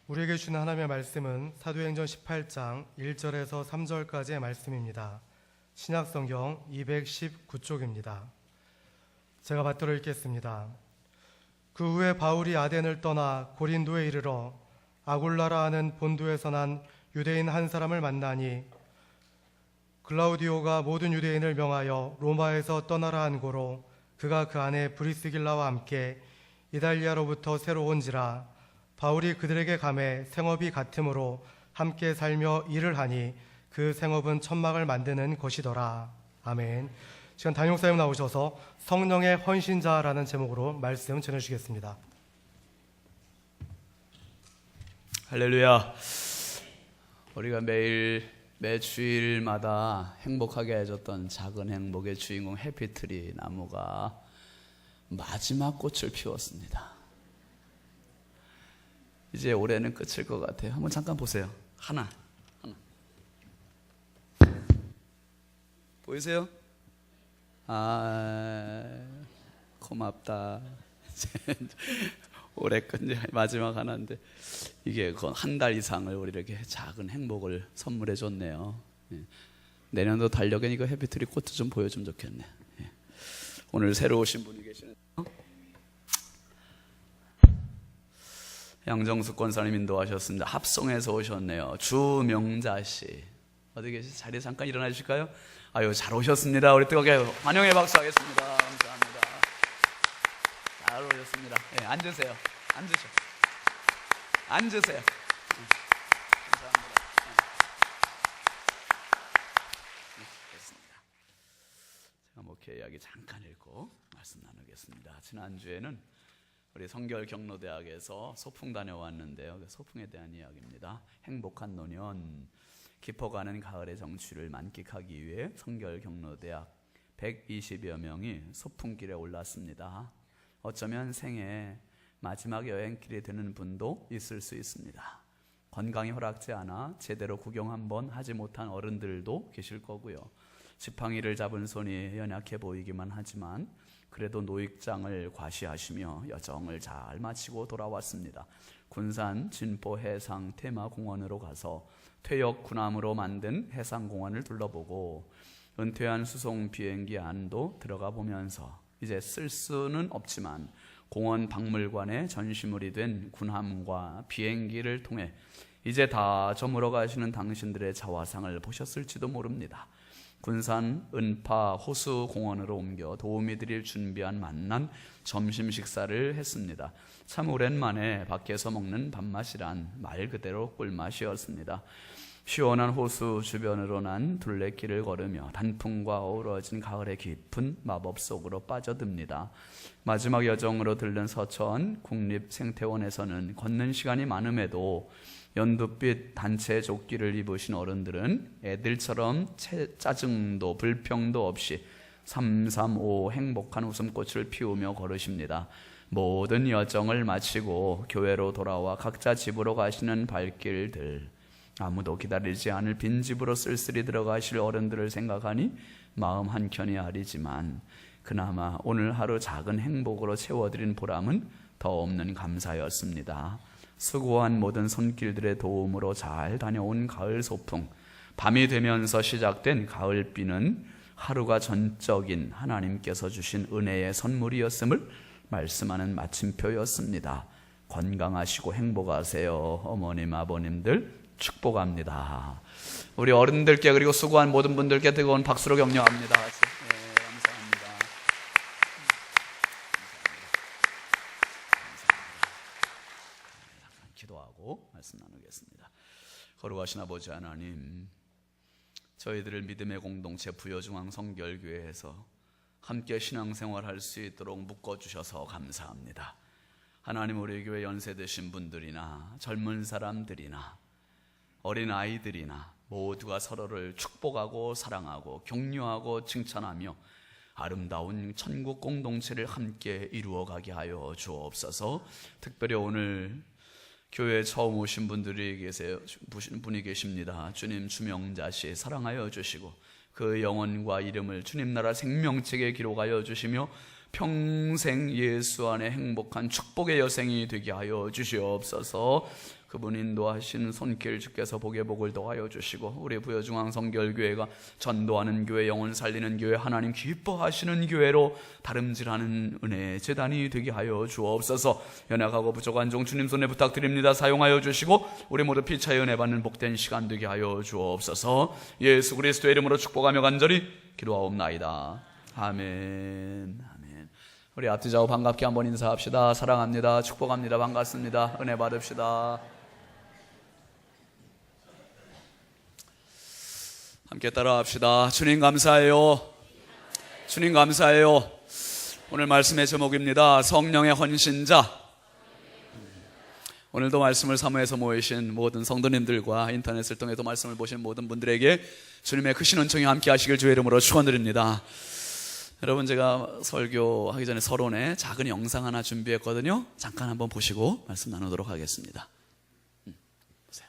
우리에게 주는 하나님의 말씀은 사도행전 18장 1절에서 3절까지의 말씀입니다. 신약성경 219쪽입니다. 제가 받들어 읽겠습니다. 그 후에 바울이 아덴을 떠나 고린도에 이르러 아굴라라 하는 본도에서 난 유대인 한 사람을 만나니 글라우디오가 모든 유대인을 명하여 로마에서 떠나라 한 고로 그가 그 안에 브리스길라와 함께 이달리아로부터 새로 온지라. 바울이 그들에게 감해 생업이 같으므로 함께 살며 일을 하니 그 생업은 천막을 만드는 것이더라. 아멘. 지금 담임목사님 나오셔서 성령의 헌신자라는 제목으로 말씀 전해주시겠습니다. 할렐루야. 우리가 매 주일마다 행복하게 해줬던 작은 행복의 주인공 해피트리 나무가 마지막 꽃을 피웠습니다. 이제 올해는 끝일 것 같아요. 한번 잠깐 보세요. 하나. 보이세요? 고맙다. 올해 끝 마지막 하나인데 이게 한 달 이상을 우리에게 작은 행복을 선물해 줬네요. 내년도 달력엔 이거 해피트리 꽃도 좀 보여주면 좋겠네. 오늘 새로 오신 분이 계시는 양정숙 권사님 인도하셨습니다. 합성에서 오셨네요. 주명자 씨 어디 계시? 자리에 잠깐 일어나 주실까요? 아유, 잘 오셨습니다. 우리 뜨겁게 환영의 박수 하겠습니다. 감사합니다. 잘 오셨습니다. 네, 앉으세요. 앉으세요. 감사합니다. 됐습니다. 제가 목회 이야기 잠깐 읽고 말씀 나누겠습니다. 지난주에는 우리 성결경로대학에서 소풍 다녀왔는데요. 소풍에 대한 이야기입니다. 행복한 노년, 깊어가는 가을의 정취를 만끽하기 위해 성결경로대학 120여 명이 소풍길에 올랐습니다. 어쩌면 생애 마지막 여행길이 되는 분도 있을 수 있습니다. 건강이 허락지 않아 제대로 구경 한번 하지 못한 어른들도 계실 거고요. 지팡이를 잡은 손이 연약해 보이기만 하지만 그래도 노익장을 과시하시며 여정을 잘 마치고 돌아왔습니다. 군산 진포 해상 테마공원으로 가서 퇴역 군함으로 만든 해상공원을 둘러보고 은퇴한 수송 비행기 안도 들어가 보면서 이제 쓸 수는 없지만 공원 박물관의 전시물이 된 군함과 비행기를 통해 이제 다 저물어 가시는 당신들의 자화상을 보셨을지도 모릅니다. 군산 은파 호수공원으로 옮겨 도우미들이 준비한 만난 점심 식사를 했습니다. 참 오랜만에 밖에서 먹는 밥맛이란 말 그대로 꿀맛이었습니다. 시원한 호수 주변으로 난 둘레길을 걸으며 단풍과 어우러진 가을의 깊은 마법 속으로 빠져듭니다. 마지막 여정으로 들른 서천 국립생태원에서는 걷는 시간이 많음에도 연두빛 단체 조끼를 입으신 어른들은 애들처럼 짜증도 불평도 없이 335 행복한 웃음꽃을 피우며 걸으십니다. 모든 여정을 마치고 교회로 돌아와 각자 집으로 가시는 발길들, 아무도 기다리지 않을 빈집으로 쓸쓸히 들어가실 어른들을 생각하니 마음 한켠이 아리지만 그나마 오늘 하루 작은 행복으로 채워드린 보람은 더 없는 감사였습니다. 수고한 모든 손길들의 도움으로 잘 다녀온 가을 소풍, 밤이 되면서 시작된 가을비는 하루가 전적인 하나님께서 주신 은혜의 선물이었음을 말씀하는 마침표였습니다. 건강하시고 행복하세요. 어머님 아버님들 축복합니다. 우리 어른들께 그리고 수고한 모든 분들께 뜨거운 박수로 격려합니다. 감사합니다. 기도하고 말씀 나누겠습니다. 거룩하신 아버지 하나님, 저희들을 믿음의 공동체 부여중앙성결교회에서 함께 신앙생활할 수 있도록 묶어주셔서 감사합니다. 하나님, 우리 교회 연세드신 분들이나 젊은 사람들이나 어린 아이들이나 모두가 서로를 축복하고 사랑하고 격려하고 칭찬하며 아름다운 천국 공동체를 함께 이루어가게 하여 주옵소서. 특별히 오늘 교회에 처음 오신 분들이 분이 계십니다. 주님 주명자씨 사랑하여 주시고 그 영혼과 이름을 주님 나라 생명책에 기록하여 주시며 평생 예수 안에 행복한 축복의 여생이 되게 하여 주시옵소서. 그분 인도하신 손길 주께서 복에 복을 더하여 주시고 우리 부여중앙성결교회가 전도하는 교회, 영혼 살리는 교회, 하나님 기뻐하시는 교회로 다름질하는 은혜의 제단이 되게 하여 주옵소서. 연약하고 부족한 종 주님 손에 부탁드립니다. 사용하여 주시고 우리 모두 피차의 은혜 받는 복된 시간 되게 하여 주옵소서. 예수 그리스도의 이름으로 축복하며 간절히 기도하옵나이다. 아멘. 아멘. 우리 앞뒤 좌우 반갑게 한번 인사합시다. 사랑합니다. 축복합니다. 반갑습니다. 은혜 받읍시다. 함께 따라합시다. 주님 감사해요. 주님 감사해요. 오늘 말씀의 제목입니다. 성령의 헌신자. 오늘도 말씀을 사모해서 모이신 모든 성도님들과 인터넷을 통해서 말씀을 보신 모든 분들에게 주님의 크신 은총이 함께 하시길 주의 이름으로 축원드립니다. 여러분, 제가 설교하기 전에 서론에 작은 영상 하나 준비했거든요. 잠깐 한번 보시고 말씀 나누도록 하겠습니다. 보세요.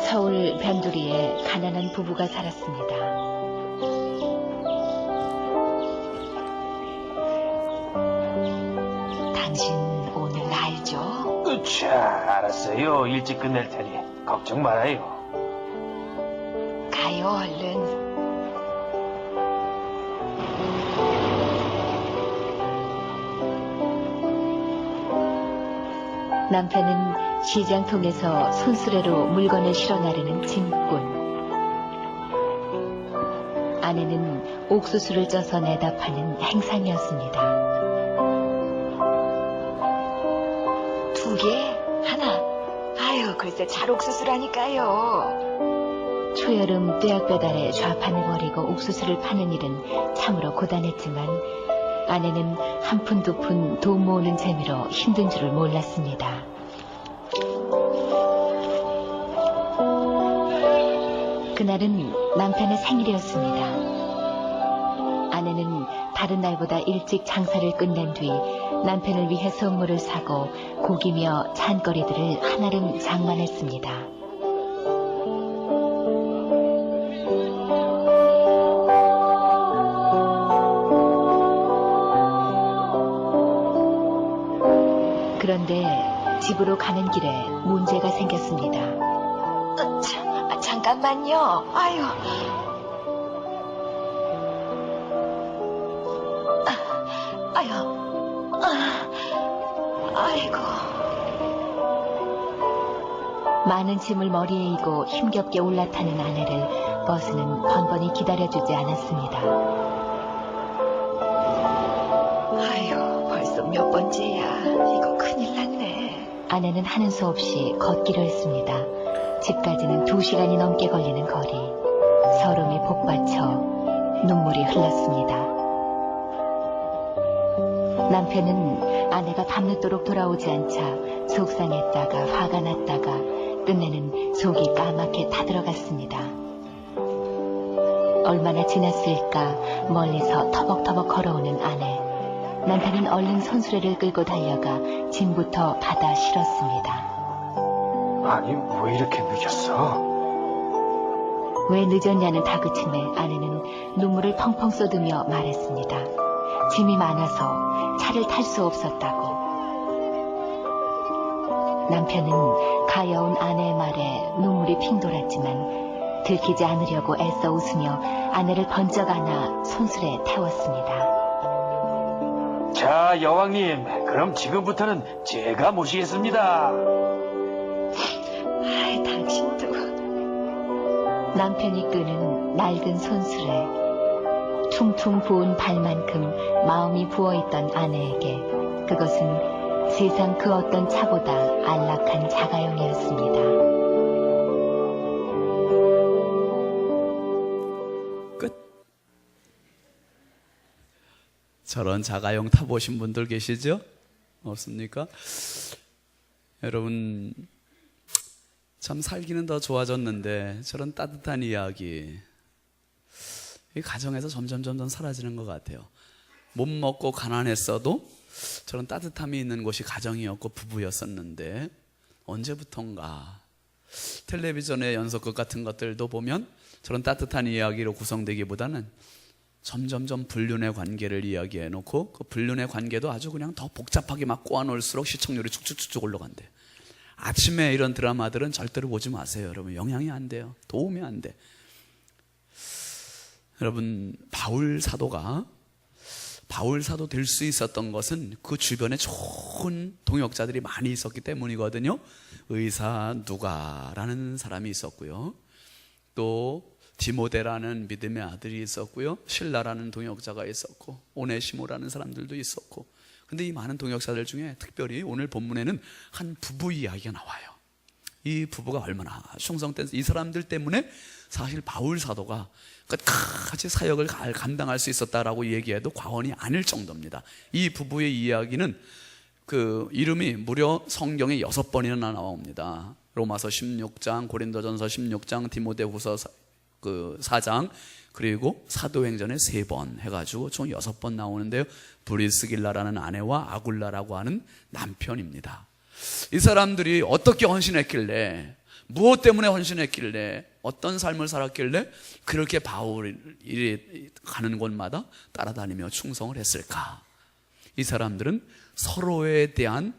서울 변두리에 가난한 부부가 살았습니다. 당신 오늘 알죠? 자, 알았어요. 일찍 끝낼 테니 걱정 말아요. 가요, 얼른. 남편은 시장 통에서 손수레로 물건을 실어 나르는 짐꾼. 아내는 옥수수를 쪄서 내다 파는 행상이었습니다. 두 개? 하나? 아유, 글쎄 찰옥수수라니까요. 초여름 뙤약 배달에 좌판을 벌이고 옥수수를 파는 일은 참으로 고단했지만 아내는 한 푼 두 푼 돈 모으는 재미로 힘든 줄을 몰랐습니다. 그날은 남편의 생일이었습니다. 아내는 다른 날보다 일찍 장사를 끝낸 뒤 남편을 위해 선물을 사고 고기며 찬거리들을 한아름 장만했습니다. 그런데 집으로 가는 길에 문제가 생겼습니다. 잠깐만요. 아유. 아이고. 많은 짐을 머리에 이고 힘겹게 올라타는 아내를 버스는 번번이 기다려주지 않았습니다. 아유, 벌써 몇 번째야. 이거 큰일 났네. 아내는 하는 수 없이 걷기로 했습니다. 집까지는 2시간이 넘게 걸리는 거리. 서름이 복받쳐 눈물이 흘렀습니다. 남편은 아내가 밤늦도록 돌아오지 않자 속상했다가 화가 났다가 끝내는 속이 까맣게 타들어갔습니다. 얼마나 지났을까 멀리서 터벅터벅 걸어오는 아내. 남편은 얼른 손수레를 끌고 달려가 짐부터 받아 실었습니다. 아니, 왜 이렇게 늦었어? 왜 늦었냐는 다그침에 아내는 눈물을 펑펑 쏟으며 말했습니다. 짐이 많아서 차를 탈 수 없었다고. 남편은 가여운 아내의 말에 눈물이 핑 돌았지만 들키지 않으려고 애써 웃으며 아내를 번쩍 안아 손수레에 태웠습니다. 자, 여왕님, 그럼 지금부터는 제가 모시겠습니다. 아이, 당신도. 남편이 끄는 낡은 손수레. 퉁퉁 부은 발만큼 마음이 부어있던 아내에게 그것은 세상 그 어떤 차보다 안락한 자가용이었습니다. 끝. 저런 자가용 타보신 분들 계시죠? 없습니까? 여러분, 참 살기는 더 좋아졌는데 저런 따뜻한 이야기, 이 가정에서 점점 사라지는 것 같아요. 못 먹고 가난했어도 저런 따뜻함이 있는 곳이 가정이었고 부부였었는데 언제부턴가 텔레비전의 연속극 같은 것들도 보면 저런 따뜻한 이야기로 구성되기보다는 점점점 불륜의 관계를 이야기해 놓고 그 불륜의 관계도 아주 그냥 더 복잡하게 막 꼬아놓을수록 시청률이 쭉쭉쭉 올라간대. 아침에 이런 드라마들은 절대로 보지 마세요. 여러분, 영향이 안 돼요. 도움이 안 돼. 여러분, 바울 사도 될 수 있었던 것은 그 주변에 좋은 동역자들이 많이 있었기 때문이거든요. 의사 누가라는 사람이 있었고요, 또 디모데라는 믿음의 아들이 있었고요, 실라라는 동역자가 있었고, 오네시모라는 사람들도 있었고. 근데 이 많은 동역자들 중에 특별히 오늘 본문에는 한 부부 이야기가 나와요. 이 부부가 얼마나 충성된, 이 사람들 때문에 사실 바울 사도가 끝까지 사역을 감당할 수 있었다라고 얘기해도 과언이 아닐 정도입니다. 이 부부의 이야기는 그 이름이 무려 성경에 6번이나 나옵니다. 로마서 16장, 고린도전서 16장, 디모데후서 4장, 그리고 사도행전에 3번 해가지고 총 6번 나오는데요, 브리스길라라는 아내와 아굴라라고 하는 남편입니다. 이 사람들이 어떻게 헌신했길래, 무엇 때문에 헌신했길래, 어떤 삶을 살았길래 그렇게 바울이 가는 곳마다 따라다니며 충성을 했을까? 이 사람들은 서로에 대한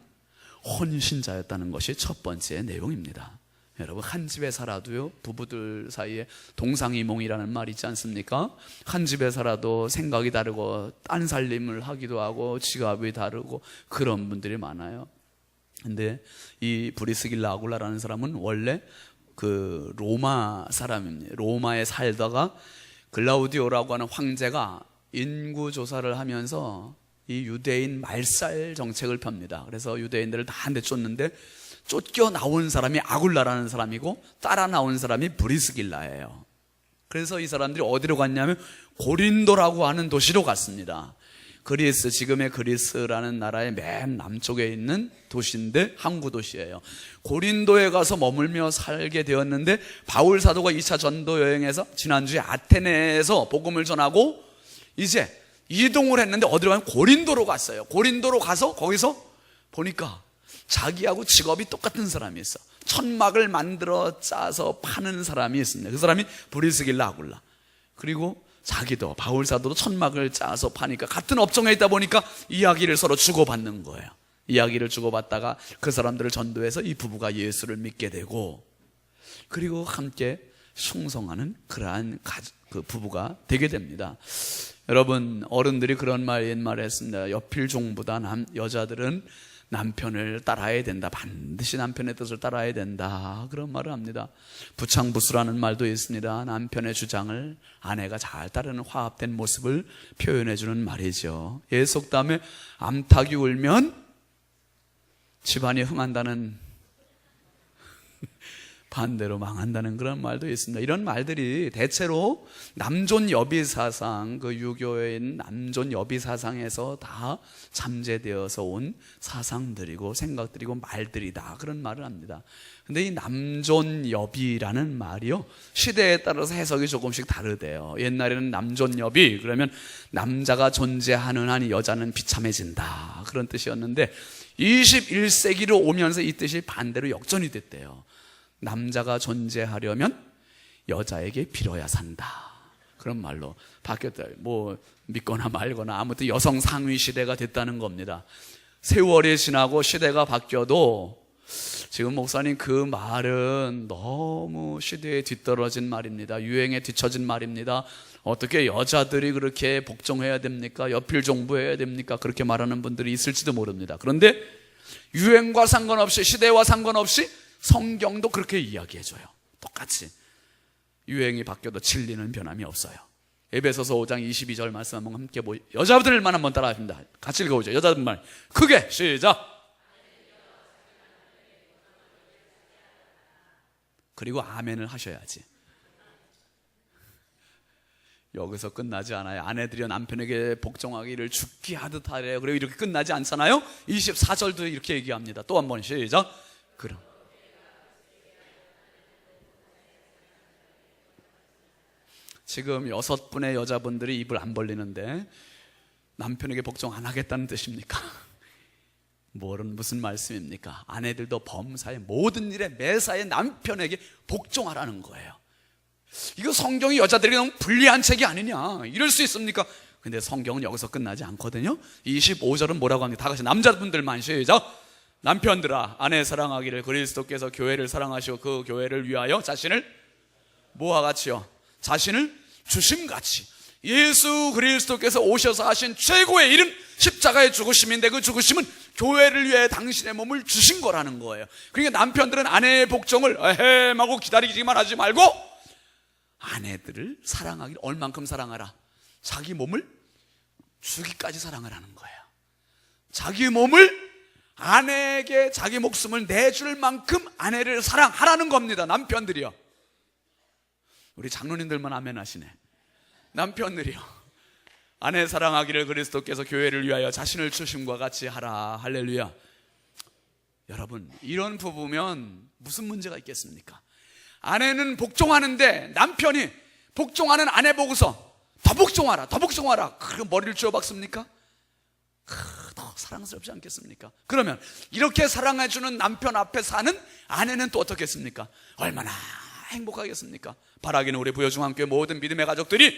헌신자였다는 것이 첫 번째 내용입니다. 여러분, 한 집에 살아도요, 부부들 사이에 동상이몽이라는 말이 있지 않습니까? 한 집에 살아도 생각이 다르고 딴 살림을 하기도 하고 지갑이 다르고 그런 분들이 많아요. 근데 이 브리스길라 아굴라라는 사람은 원래 그 로마 사람입니다. 로마에 살다가 글라우디오라고 하는 황제가 인구 조사를 하면서 이 유대인 말살 정책을 펴니다. 그래서 유대인들을 다 내쫓는데 쫓겨 나온 사람이 아굴라라는 사람이고 따라 나온 사람이 브리스길라예요. 그래서 이 사람들이 어디로 갔냐면 고린도라고 하는 도시로 갔습니다. 그리스, 지금의 그리스라는 나라의 맨 남쪽에 있는 도시인데 항구 도시예요. 고린도에 가서 머물며 살게 되었는데, 바울 사도가 2차 전도 여행에서 지난주에 아테네에서 복음을 전하고 이제 이동을 했는데 어디로 가면 고린도로 갔어요. 고린도로 가서 거기서 보니까 자기하고 직업이 똑같은 사람이 있어. 천막을 만들어 짜서 파는 사람이 있습니다. 그 사람이 브리스길라 아굴라. 그리고 자기도, 바울 사도도 천막을 짜서 파니까 같은 업종에 있다 보니까 이야기를 서로 주고받는 거예요. 이야기를 주고받다가 그 사람들을 전도해서 이 부부가 예수를 믿게 되고, 그리고 함께 충성하는 그러한 그 부부가 되게 됩니다. 여러분, 어른들이 그런 말 옛말에 했습니다. 여필종보다 여자들은 남편을 따라야 된다. 반드시 남편의 뜻을 따라야 된다. 그런 말을 합니다. 부창부수라는 말도 있습니다. 남편의 주장을 아내가 잘 따르는 화합된 모습을 표현해 주는 말이죠. 예속담에 암탉이 울면 집안이 흥한다는, 반대로 망한다는 그런 말도 있습니다. 이런 말들이 대체로 남존여비 사상, 그 유교에 있는 남존여비 사상에서 다 잠재되어서 온 사상들이고 생각들이고 말들이다, 그런 말을 합니다. 근데 이 남존여비라는 말이요, 시대에 따라서 해석이 조금씩 다르대요. 옛날에는 남존여비 그러면 남자가 존재하는 한 여자는 비참해진다, 그런 뜻이었는데 21세기로 오면서 이 뜻이 반대로 역전이 됐대요. 남자가 존재하려면 여자에게 빌어야 산다, 그런 말로 바뀌었다. 뭐 믿거나 말거나 아무튼 여성 상위 시대가 됐다는 겁니다. 세월이 지나고 시대가 바뀌어도 지금 목사님 그 말은 너무 시대에 뒤떨어진 말입니다. 유행에 뒤처진 말입니다. 어떻게 여자들이 그렇게 복종해야 됩니까? 여필종부해야 됩니까? 그렇게 말하는 분들이 있을지도 모릅니다. 그런데 유행과 상관없이, 시대와 상관없이 성경도 그렇게 이야기해줘요. 똑같이 유행이 바뀌어도 진리는 변함이 없어요. 에베소서 5장 22절 말씀 한번 함께 여자분들만 한번 따라합니다. 같이 읽어보죠. 여자분만 크게 시작. 그리고 아멘을 하셔야지. 여기서 끝나지 않아요. 아내들이 남편에게 복종하기를 죽게 하듯 하래요. 그리고 이렇게 끝나지 않잖아요. 24절도 이렇게 얘기합니다. 또 한 번 시작. 그럼 지금 6분의 여자분들이 입을 안 벌리는데 남편에게 복종 안 하겠다는 뜻입니까? 무슨 말씀입니까? 아내들도 범사에 모든 일에 매사에 남편에게 복종하라는 거예요. 이거 성경이 여자들에게 너무 불리한 책이 아니냐, 이럴 수 있습니까? 근데 성경은 여기서 끝나지 않거든요. 25절은 뭐라고 합니까? 다 같이 남자분들만 시작. 남편들아 아내 사랑하기를 그리스도께서 교회를 사랑하시고 그 교회를 위하여 자신을 뭐와 같이요? 자신을 주심같이. 예수 그리스도께서 오셔서 하신 최고의 일은 십자가의 죽으심인데, 그 죽으심은 교회를 위해 당신의 몸을 주신 거라는 거예요. 그러니까 남편들은 아내의 복종을 에헴 하고 기다리기만 하지 말고 아내들을 사랑하기를 얼만큼 사랑하라? 자기 몸을 주기까지 사랑하라는 거예요. 자기 몸을, 아내에게 자기 목숨을 내줄 만큼 아내를 사랑하라는 겁니다. 남편들이요. 우리 장로님들만 아멘 하시네. 남편들이요, 아내 사랑하기를 그리스도께서 교회를 위하여 자신을 주심과 같이 하라. 할렐루야. 여러분, 이런 부부면 무슨 문제가 있겠습니까? 아내는 복종하는데 남편이 복종하는 아내 보고서 더 복종하라, 더 복종하라, 그 머리를 쥐어 박습니까? 더 사랑스럽지 않겠습니까? 그러면 이렇게 사랑해주는 남편 앞에 사는 아내는 또 어떻겠습니까? 얼마나 행복하겠습니까? 바라기는 우리 부여중앙교회 모든 믿음의 가족들이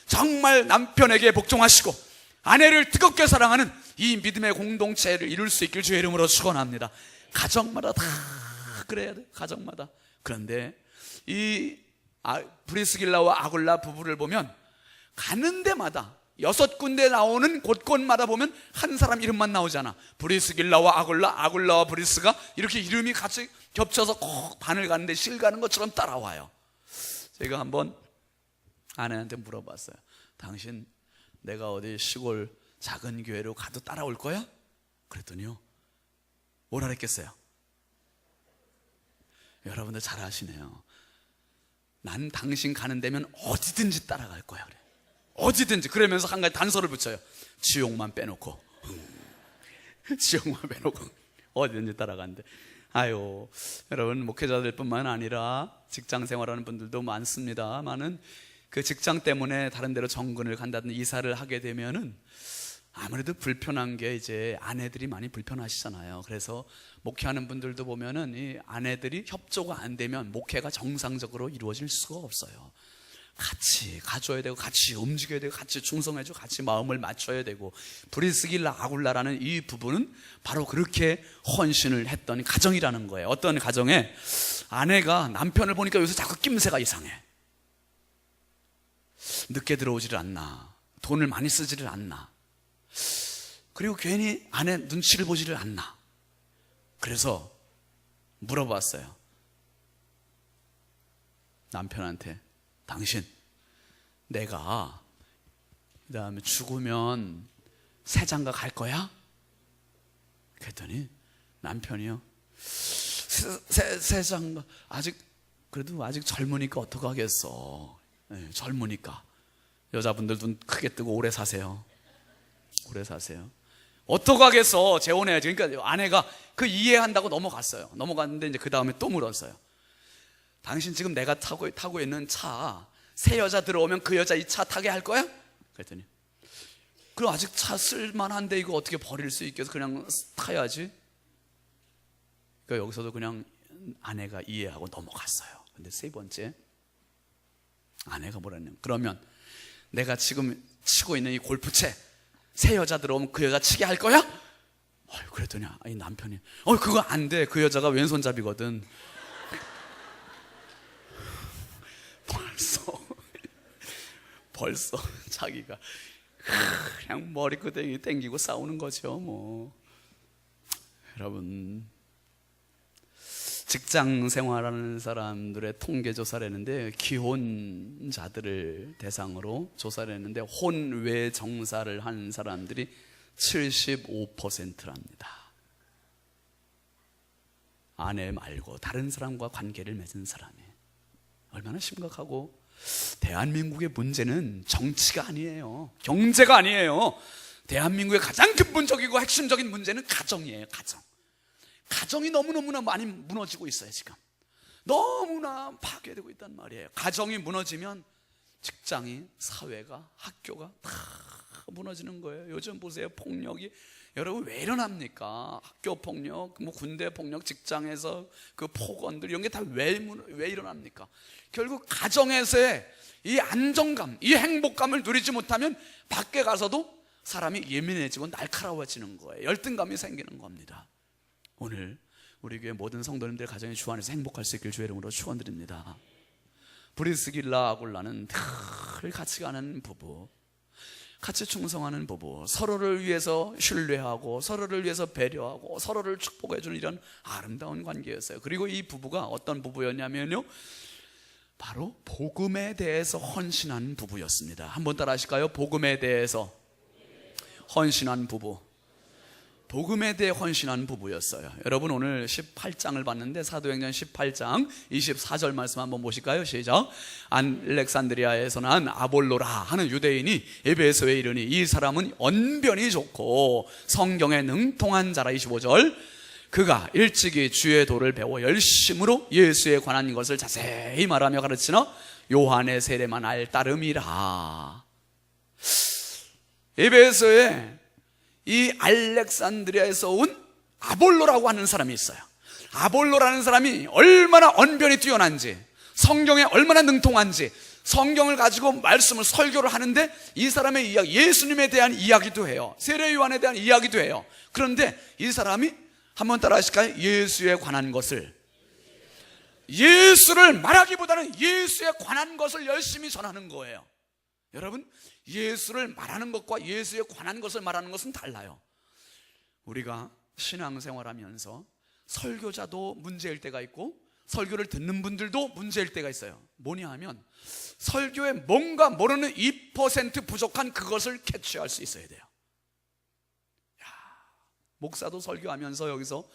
정말 남편에게 복종하시고 아내를 뜨겁게 사랑하는 이 믿음의 공동체를 이룰 수 있길 주의 이름으로 축원합니다. 가정마다 다 그래야 돼, 가정마다. 그런데 이 브리스길라와 아굴라 부부를 보면 가는 데마다 6군데 나오는 곳곳마다 보면 한 사람 이름만 나오잖아. 브리스길라와 아굴라, 아굴라와 브리스가 이렇게 이름이 같이 겹쳐서 꼭 반을 가는데 실 가는 것처럼 따라와요. 제가 한번 아내한테 물어봤어요. 당신 내가 어디 시골 작은 교회로 가도 따라올 거야? 그랬더니요, 뭐라 그랬겠어요? 여러분들 잘 아시네요. 난 당신 가는 데면 어디든지 따라갈 거야 그래. 어디든지. 그러면서 한 가지 단서를 붙여요. 지옥만 빼놓고. 지옥만 빼놓고 어디든지 따라간대. 아유, 여러분, 목회자들 뿐만 아니라 직장 생활하는 분들도 많습니다만은 그 직장 때문에 다른 데로 정근을 간다든지 이사를 하게 되면은 아무래도 불편한 게 이제 아내들이 많이 불편하시잖아요. 그래서 목회하는 분들도 보면은 이 아내들이 협조가 안 되면 목회가 정상적으로 이루어질 수가 없어요. 같이 가줘야 되고, 같이 움직여야 되고, 같이 충성해주고, 같이 마음을 맞춰야 되고. 브리스길라 아굴라라는 이 부부는 바로 그렇게 헌신을 했던 가정이라는 거예요. 어떤 가정에 아내가 남편을 보니까 요새 자꾸 낌새가 이상해. 늦게 들어오지를 않나, 돈을 많이 쓰지를 않나, 그리고 괜히 아내 눈치를 보지를 않나. 그래서 물어봤어요, 남편한테. 당신, 내가 그 다음에 죽으면 새 장가 갈 거야? 그랬더니 남편이요, 새 장가 아직, 그래도 아직 젊으니까 어떡하겠어. 네, 젊으니까. 여자분들 눈 크게 뜨고 오래 사세요. 오래 사세요. 어떡하겠어, 재혼해야지. 그러니까 아내가 그 이해한다고 넘어갔어요. 넘어갔는데 이제 그 다음에 또 물었어요. 당신 지금 내가 타고 있는 차, 새 여자 들어오면 그 여자 이 차 타게 할 거야? 그랬더니, 그럼 아직 차 쓸만한데 이거 어떻게 버릴 수 있겠어? 그냥 타야지. 그러니까 여기서도 그냥 아내가 이해하고 넘어갔어요. 근데 세 번째, 아내가 뭐라 했냐면, 그러면 내가 지금 치고 있는 이 골프채 새 여자 들어오면 그 여자 치게 할 거야? 그랬더니 이 남편이 그거 안 돼. 그 여자가 왼손잡이거든. 벌써 자기가 그냥 머리끄댕이 땡기고 싸우는 거죠 뭐. 여러분, 직장 생활하는 사람들의 통계 조사를 했는데, 기혼자들을 대상으로 조사를 했는데 혼외 정사를 한 사람들이 75%랍니다. 아내 말고 다른 사람과 관계를 맺은 사람이. 얼마나 심각하고. 대한민국의 문제는 정치가 아니에요, 경제가 아니에요. 대한민국의 가장 근본적이고 핵심적인 문제는 가정이에요. 가정이 너무너무나 많이 무너지고 있어요. 지금 너무나 파괴되고 있단 말이에요. 가정이 무너지면 직장이, 사회가, 학교가 다 무너지는 거예요. 요즘 보세요. 폭력이 여러분 왜 일어납니까? 학교 폭력, 뭐 군대 폭력, 직장에서 그 폭언들 이런 게 다 왜 일어납니까? 결국 가정에서의 이 안정감, 이 행복감을 누리지 못하면 밖에 가서도 사람이 예민해지고 날카로워지는 거예요. 열등감이 생기는 겁니다. 오늘 우리 교회 모든 성도님들 가정의 주 안에서 행복할 수 있길 주의 이름으로 축원드립니다. 브리스길라 아굴라는 늘 같이 가는 부부, 같이 충성하는 부부, 서로를 위해서 신뢰하고 서로를 위해서 배려하고 서로를 축복해주는 이런 아름다운 관계였어요. 그리고 이 부부가 어떤 부부였냐면요, 바로 복음에 대해서 헌신한 부부였습니다. 한번 따라 하실까요? 복음에 대해서 헌신한 부부, 복음에 대해 헌신한 부부였어요. 여러분 오늘 18장을 봤는데 사도행전 18장 24절 말씀 한번 보실까요? 시작. 알렉산드리아에서 난 아볼로라 하는 유대인이 에베소에 이르니 이 사람은 언변이 좋고 성경에 능통한 자라. 25절. 그가 일찍이 주의 도를 배워 열심으로 예수에 관한 것을 자세히 말하며 가르치나 요한의 세례만 알 따름이라. 에베소에 이 알렉산드리아에서 온 아볼로라고 하는 사람이 있어요. 아볼로라는 사람이 얼마나 언변이 뛰어난지, 성경에 얼마나 능통한지, 성경을 가지고 말씀을 설교를 하는데 이 사람의 이야기, 예수님에 대한 이야기도 해요. 세례 요한에 대한 이야기도 해요. 그런데 이 사람이 한번 따라 하실까요? 예수에 관한 것을, 예수를 말하기보다는 예수에 관한 것을 열심히 전하는 거예요. 여러분, 예수를 말하는 것과 예수에 관한 것을 말하는 것은 달라요. 우리가 신앙생활하면서 설교자도 문제일 때가 있고 설교를 듣는 분들도 문제일 때가 있어요. 뭐냐 하면 설교에 뭔가 모르는 2% 부족한 그것을 캐치할 수 있어야 돼요. 목사도 설교하면서 여기서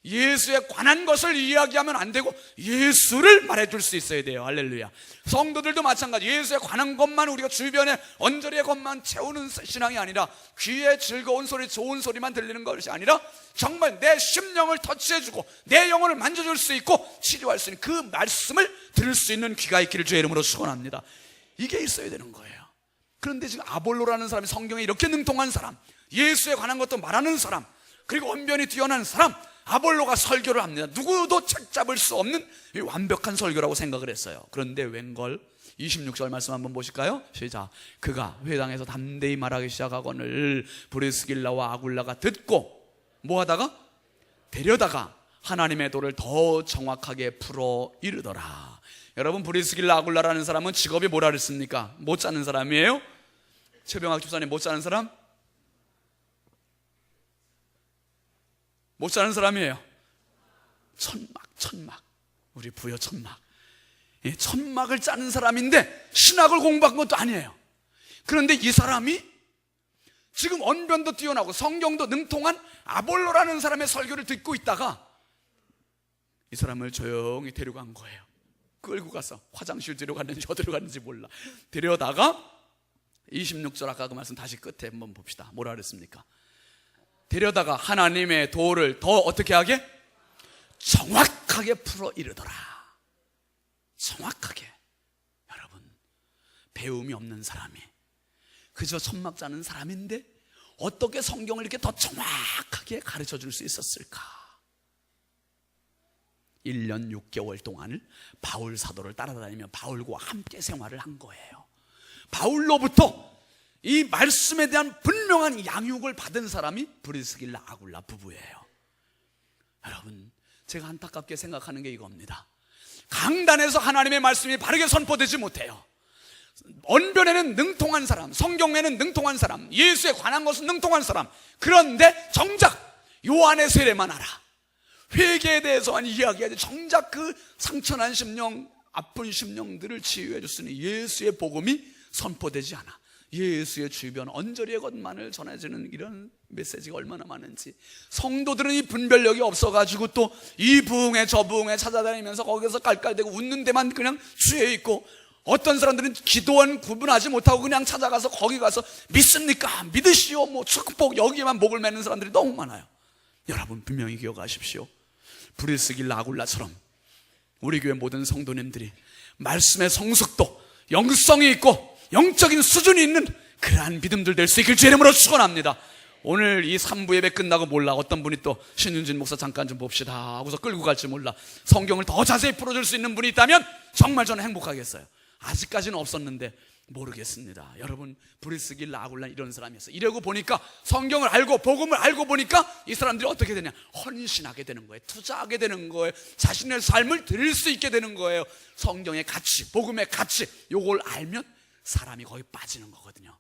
예수에 관한 것을 이야기하면 안 되고 예수를 말해줄 수 있어야 돼요. 할렐루야. 성도들도 마찬가지. 예수에 관한 것만 우리가 주변에 언저리의 것만 채우는 신앙이 아니라 귀에 즐거운 소리, 좋은 소리만 들리는 것이 아니라 정말 내 심령을 터치해주고 내 영혼을 만져줄 수 있고 치료할 수 있는 그 말씀을 들을 수 있는 귀가 있기를 주의 이름으로 축원합니다. 이게 있어야 되는 거예요. 그런데 지금 아볼로라는 사람이 성경에 이렇게 능통한 사람, 예수에 관한 것도 말하는 사람, 그리고 언변이 뛰어난 사람 아볼로가 설교를 합니다. 누구도 책잡을 수 없는 완벽한 설교라고 생각을 했어요. 그런데 웬걸 26절 말씀 한번 보실까요? 시작. 그가 회당에서 담대히 말하기 시작하거늘 브리스길라와 아굴라가 듣고 뭐하다가? 데려다가 하나님의 도를 더 정확하게 풀어 이르더라. 여러분, 브리스길라 아굴라라는 사람은 직업이 뭐라 그랬습니까? 못 자는 사람이에요? 최병학 집사님, 못 자는 사람? 못 사는 사람이에요. 천막. 우리 부여 천막. 천막을 짜는 사람인데 신학을 공부한 것도 아니에요. 그런데 이 사람이 지금 언변도 뛰어나고 성경도 능통한 아볼로라는 사람의 설교를 듣고 있다가 이 사람을 조용히 데려간 거예요. 끌고 가서 화장실 데려갔는지 어디로 갔는지 몰라. 데려다가 26절 아까 그 말씀 다시 끝에 한번 봅시다. 뭐라 그랬습니까? 데려다가 하나님의 도를 더 어떻게 하게? 정확하게 풀어 이르더라. 정확하게. 여러분, 배움이 없는 사람이 그저 천막 짜는 사람인데 어떻게 성경을 이렇게 더 정확하게 가르쳐 줄 수 있었을까? 1년 6개월 동안을 바울 사도를 따라다니며 바울과 함께 생활을 한 거예요. 바울로부터 이 말씀에 대한 분명한 양육을 받은 사람이 브리스길라 아굴라 부부예요. 여러분, 제가 안타깝게 생각하는 게 이겁니다. 강단에서 하나님의 말씀이 바르게 선포되지 못해요. 언변에는 능통한 사람, 성경에는 능통한 사람, 예수에 관한 것은 능통한 사람, 그런데 정작 요한의 세례만 알아. 회개에 대해서만 이야기하지 정작 그 상처난 심령, 아픈 심령들을 치유해 줄 수 있는 예수의 복음이 선포되지 않아. 예수의 주변 언저리의 것만을 전해주는 이런 메시지가 얼마나 많은지. 성도들은 이 분별력이 없어가지고 또 이 부흥회 저 부흥회 찾아다니면서 거기서 깔깔대고 웃는 데만 그냥 취해 있고, 어떤 사람들은 기도원 구분하지 못하고 그냥 찾아가서 거기 가서 믿습니까? 믿으시오, 뭐 축복, 여기에만 목을 매는 사람들이 너무 많아요. 여러분, 분명히 기억하십시오. 브리스길라 아굴라처럼 우리 교회 모든 성도님들이 말씀의 성숙도, 영성이 있고 영적인 수준이 있는 그러한 믿음들 될 수 있길 주의 이름으로 축원합니다. 오늘 이 3부 예배 끝나고 몰라 어떤 분이 또 신윤진 목사 잠깐 좀 봅시다 하고서 끌고 갈지 몰라 성경을 더 자세히 풀어줄 수 있는 분이 있다면 정말 저는 행복하겠어요. 아직까지는 없었는데 모르겠습니다. 여러분, 브리스길 라굴라 이런 사람이었어요. 이러고 보니까 성경을 알고 복음을 알고 보니까 이 사람들이 어떻게 되냐, 헌신하게 되는 거예요. 투자하게 되는 거예요. 자신의 삶을 드릴 수 있게 되는 거예요. 성경의 가치, 복음의 가치, 요걸 알면 사람이 거기 빠지는 거거든요.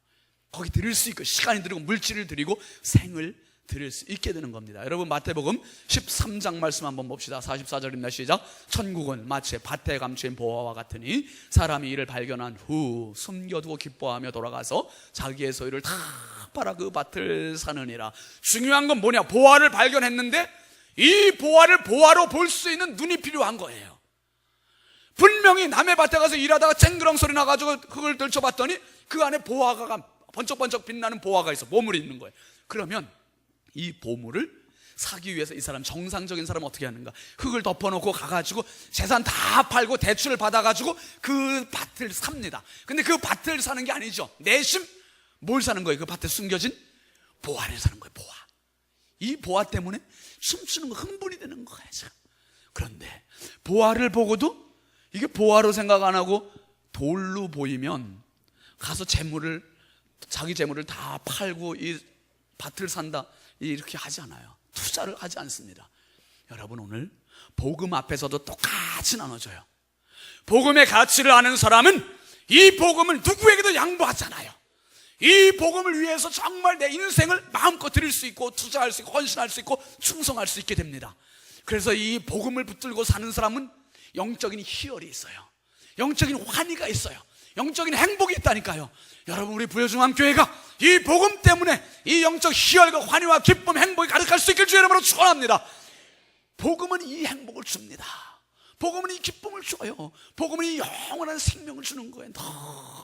거기 드릴 수 있고 시간이 들이고 물질을 드리고 생을 드릴 수 있게 되는 겁니다. 여러분, 마태복음 13장 말씀 한번 봅시다. 44절입니다. 시작. 천국은 마치 밭에 감추인 보화와 같으니 사람이 이를 발견한 후 숨겨두고 기뻐하며 돌아가서 자기의 소유를 다 팔아 그 밭을 사느니라. 중요한 건 뭐냐, 보화를 발견했는데 이 보화를 보화로 볼 수 있는 눈이 필요한 거예요. 분명히 남의 밭에 가서 일하다가 쨍그랑 소리 나가지고 그걸 들춰봤더니 그 안에 보화가 번쩍번쩍 빛나는 보화가 있어, 보물이 있는 거예요. 그러면 이 보물을 사기 위해서 이 사람, 정상적인 사람은 어떻게 하는가, 흙을 덮어놓고 가가지고 재산 다 팔고 대출을 받아가지고 그 밭을 삽니다. 근데 그 밭을 사는 게 아니죠. 내심 뭘 사는 거예요? 그 밭에 숨겨진 보화를 사는 거예요. 보화. 이 보화 때문에 춤추는 거, 흥분이 되는 거예요. 그런데 보화를 보고도 이게 보화로 생각 안 하고 돌로 보이면 가서 자기 재물을 다 팔고 이 밭을 산다, 이렇게 하지 않아요. 투자를 하지 않습니다. 여러분, 오늘 복음 앞에서도 똑같이 나눠져요. 복음의 가치를 아는 사람은 이 복음을 누구에게도 양보하지 않아요. 이 복음을 위해서 정말 내 인생을 마음껏 드릴 수 있고 투자할 수 있고 헌신할 수 있고 충성할 수 있게 됩니다. 그래서 이 복음을 붙들고 사는 사람은 영적인 희열이 있어요. 영적인 환희가 있어요. 영적인 행복이 있다니까요. 여러분, 우리 부여중앙교회가 이 복음 때문에 이 영적 희열과 환희와 기쁨, 행복이 가득할 수 있길 주의 이름으로 축원합니다. 복음은 이 행복을 줍니다. 복음은 이 기쁨을 줘요. 복음은 이 영원한 생명을 주는 거예요.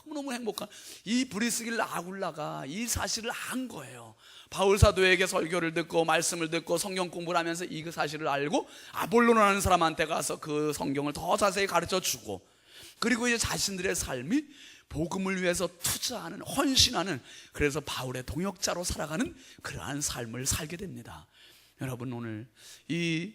너무너무 행복한 이 브리스길 아굴라가 이 사실을 안 거예요. 바울 사도에게 설교를 듣고 말씀을 듣고 성경 공부를 하면서 이 사실을 알고 아볼로라는 사람한테 가서 그 성경을 더 자세히 가르쳐 주고, 그리고 이제 자신들의 삶이 복음을 위해서 투자하는, 헌신하는, 그래서 바울의 동역자로 살아가는 그러한 삶을 살게 됩니다. 여러분, 오늘 이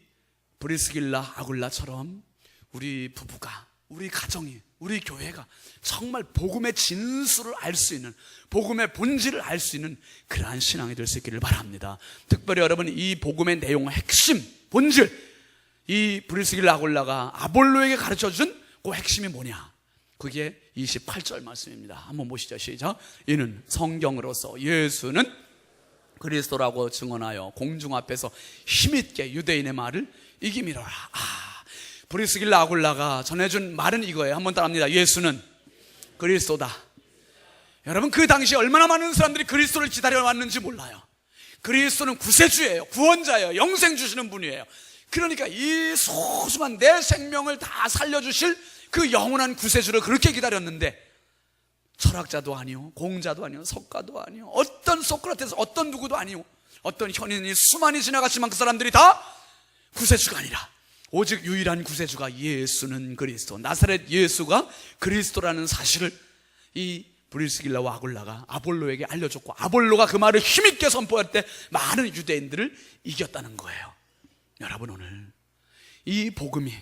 브리스길라 아굴라처럼 우리 부부가, 우리 가정이, 우리 교회가 정말 복음의 진수를 알 수 있는, 복음의 본질을 알 수 있는 그러한 신앙이 될 수 있기를 바랍니다. 특별히 여러분, 이 복음의 내용, 핵심, 본질, 이 브리스길라 아굴라가 아볼로에게 가르쳐준 그 핵심이 뭐냐? 그게 28절 말씀입니다. 한번 보시죠. 시작. 이는 성경으로서 예수는 그리스도라고 증언하여 공중 앞에서 힘있게 유대인의 말을 이기미로라. 브리스길라 아굴라가 전해준 말은 이거예요. 한번 따라합니다. 예수는 그리스도다. 여러분, 그 당시에 얼마나 많은 사람들이 그리스도를 기다려왔는지 몰라요. 그리스도는 구세주예요. 구원자예요. 영생 주시는 분이에요. 그러니까 이 소중한 내 생명을 다 살려주실 그 영원한 구세주를 그렇게 기다렸는데, 철학자도 아니요, 공자도 아니요, 석가도 아니요, 어떤 소크라테스, 어떤 누구도 아니요, 어떤 현인이 수많이 지나갔지만 그 사람들이 다 구세주가 아니라 오직 유일한 구세주가 예수는 그리스도, 나사렛 예수가 그리스도라는 사실을 이 브리스길라와 아굴라가 아볼로에게 알려줬고, 아볼로가 그 말을 힘있게 선포할 때 많은 유대인들을 이겼다는 거예요. 여러분, 오늘 이 복음이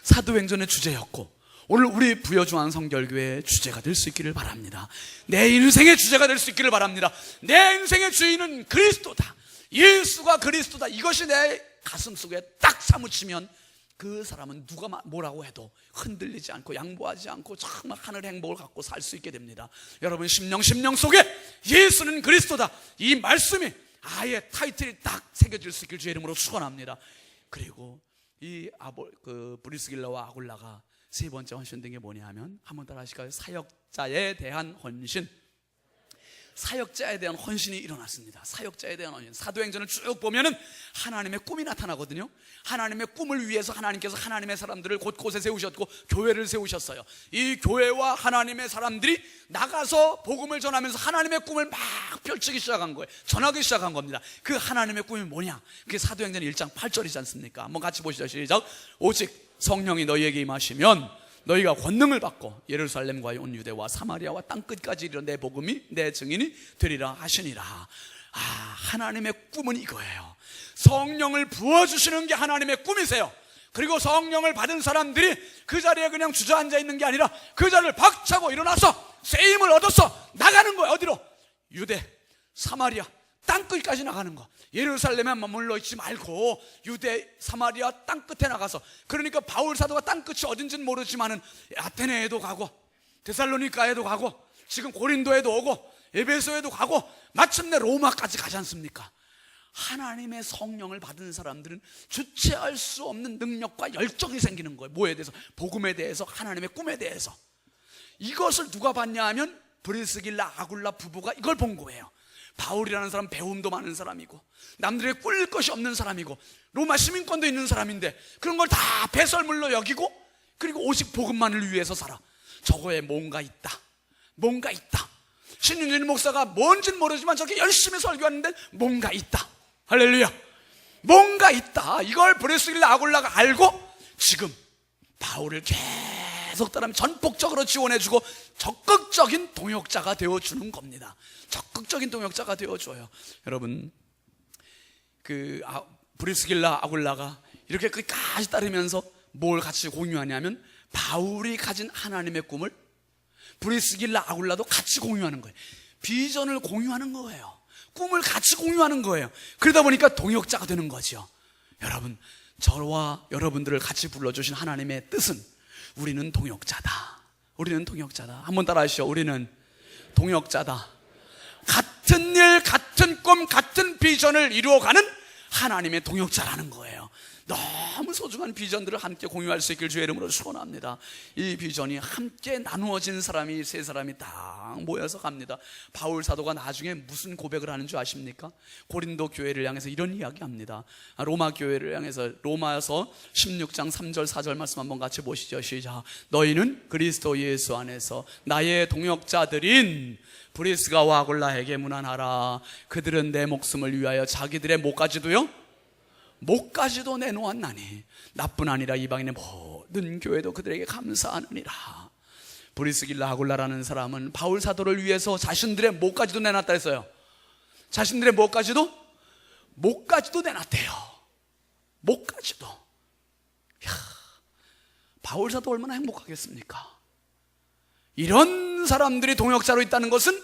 사도행전의 주제였고 오늘 우리 부여중앙성결교회의 주제가 될 수 있기를 바랍니다. 내 인생의 주제가 될 수 있기를 바랍니다. 내 인생의 주인은 그리스도다, 예수가 그리스도다, 이것이 내 가슴 속에 딱 사무치면 그 사람은 누가 뭐라고 해도 흔들리지 않고 양보하지 않고 정말 하늘 행복을 갖고 살 수 있게 됩니다. 여러분, 심령 속에 예수는 그리스도다, 이 말씀이 아예 타이틀이 딱 새겨질 수 있길 주의 이름으로 축원합니다. 그리고 이 브리스길라와 아굴라가 세 번째 헌신된 게 뭐냐 하면, 한번 따라 하실까요? 사역자에 대한 헌신. 사역자에 대한 헌신이 일어났습니다. 사역자에 대한 헌신. 사도행전을 쭉 보면은 하나님의 꿈이 나타나거든요. 하나님의 꿈을 위해서 하나님께서 하나님의 사람들을 곳곳에 세우셨고 교회를 세우셨어요. 이 교회와 하나님의 사람들이 나가서 복음을 전하면서 하나님의 꿈을 막 펼치기 시작한 거예요. 전하기 시작한 겁니다. 그 하나님의 꿈이 뭐냐? 그게 사도행전 1장 8절이지 않습니까? 한번 같이 보시죠. 시작. 오직 성령이 너희에게 임하시면 너희가 권능을 받고 예루살렘과 온 유대와 사마리아와 땅끝까지 이르러 내 복음이 내 증인이 되리라 하시니라. 하나님의 꿈은 이거예요. 성령을 부어주시는 게 하나님의 꿈이세요. 그리고 성령을 받은 사람들이 그 자리에 그냥 주저앉아 있는 게 아니라 그 자리를 박차고 일어나서 쇠임을 얻어서 나가는 거예요. 어디로? 유대, 사마리아, 땅끝까지 나가는 거. 예루살렘에만 머물러 있지 말고 유대, 사마리아 땅끝에 나가서, 그러니까 바울 사도가 땅끝이 어딘지는 모르지만은 아테네에도 가고 데살로니가에도 가고 지금 고린도에도 오고 에베소에도 가고 마침내 로마까지 가지 않습니까? 하나님의 성령을 받은 사람들은 주체할 수 없는 능력과 열정이 생기는 거예요. 뭐에 대해서? 복음에 대해서, 하나님의 꿈에 대해서. 이것을 누가 봤냐 하면 브리스길라 아굴라 부부가 이걸 본 거예요. 바울이라는 사람 배움도 많은 사람이고 남들에게 꿀릴 것이 없는 사람이고 로마 시민권도 있는 사람인데 그런 걸 다 배설물로 여기고 그리고 오직 복음만을 위해서 살아. 저거에 뭔가 있다. 뭔가 있다. 신윤진 목사가 뭔지는 모르지만 저렇게 열심히 설교하는데 뭔가 있다. 할렐루야. 뭔가 있다. 이걸 브리스길라 아굴라가 알고 지금 바울을 계속 따르면 전폭적으로 지원해주고 적극적인 동역자가 되어주는 겁니다. 적극적인 동역자가 되어줘요. 여러분, 브리스길라 아굴라가 이렇게 끝까지 따르면서 뭘 같이 공유하냐면 바울이 가진 하나님의 꿈을 브리스길라 아굴라도 같이 공유하는 거예요. 비전을 공유하는 거예요. 꿈을 같이 공유하는 거예요. 그러다 보니까 동역자가 되는 거죠. 여러분, 저와 여러분들을 같이 불러주신 하나님의 뜻은 우리는 동역자다. 우리는 동역자다. 한번 따라 하시죠. 우리는 동역자다. 같은 일, 같은 꿈, 같은 비전을 이루어가는 하나님의 동역자라는 거예요. 너무 소중한 비전들을 함께 공유할 수 있길 주의 이름으로 축원합니다. 이 비전이 함께 나누어진 사람이 세 사람이 딱 모여서 갑니다. 바울 사도가 나중에 무슨 고백을 하는 줄 아십니까? 고린도 교회를 향해서 이런 이야기합니다. 로마 교회를 향해서 로마서 16장 3절 4절 말씀 한번 같이 보시죠. 시작. 너희는 그리스도 예수 안에서 나의 동역자들인 브리스가와 아굴라에게 문안하라. 그들은 내 목숨을 위하여 자기들의 목까지도요? 목까지도 내놓았나니 나뿐 아니라 이방인의 모든 교회도 그들에게 감사하느니라. 브리스길라 아굴라라는 사람은 바울 사도를 위해서 자신들의 목까지도 내놨다 했어요. 자신들의 목까지도 내놨대요. 목까지도. 이야, 바울 사도 얼마나 행복하겠습니까? 이런 사람들이 동역자로 있다는 것은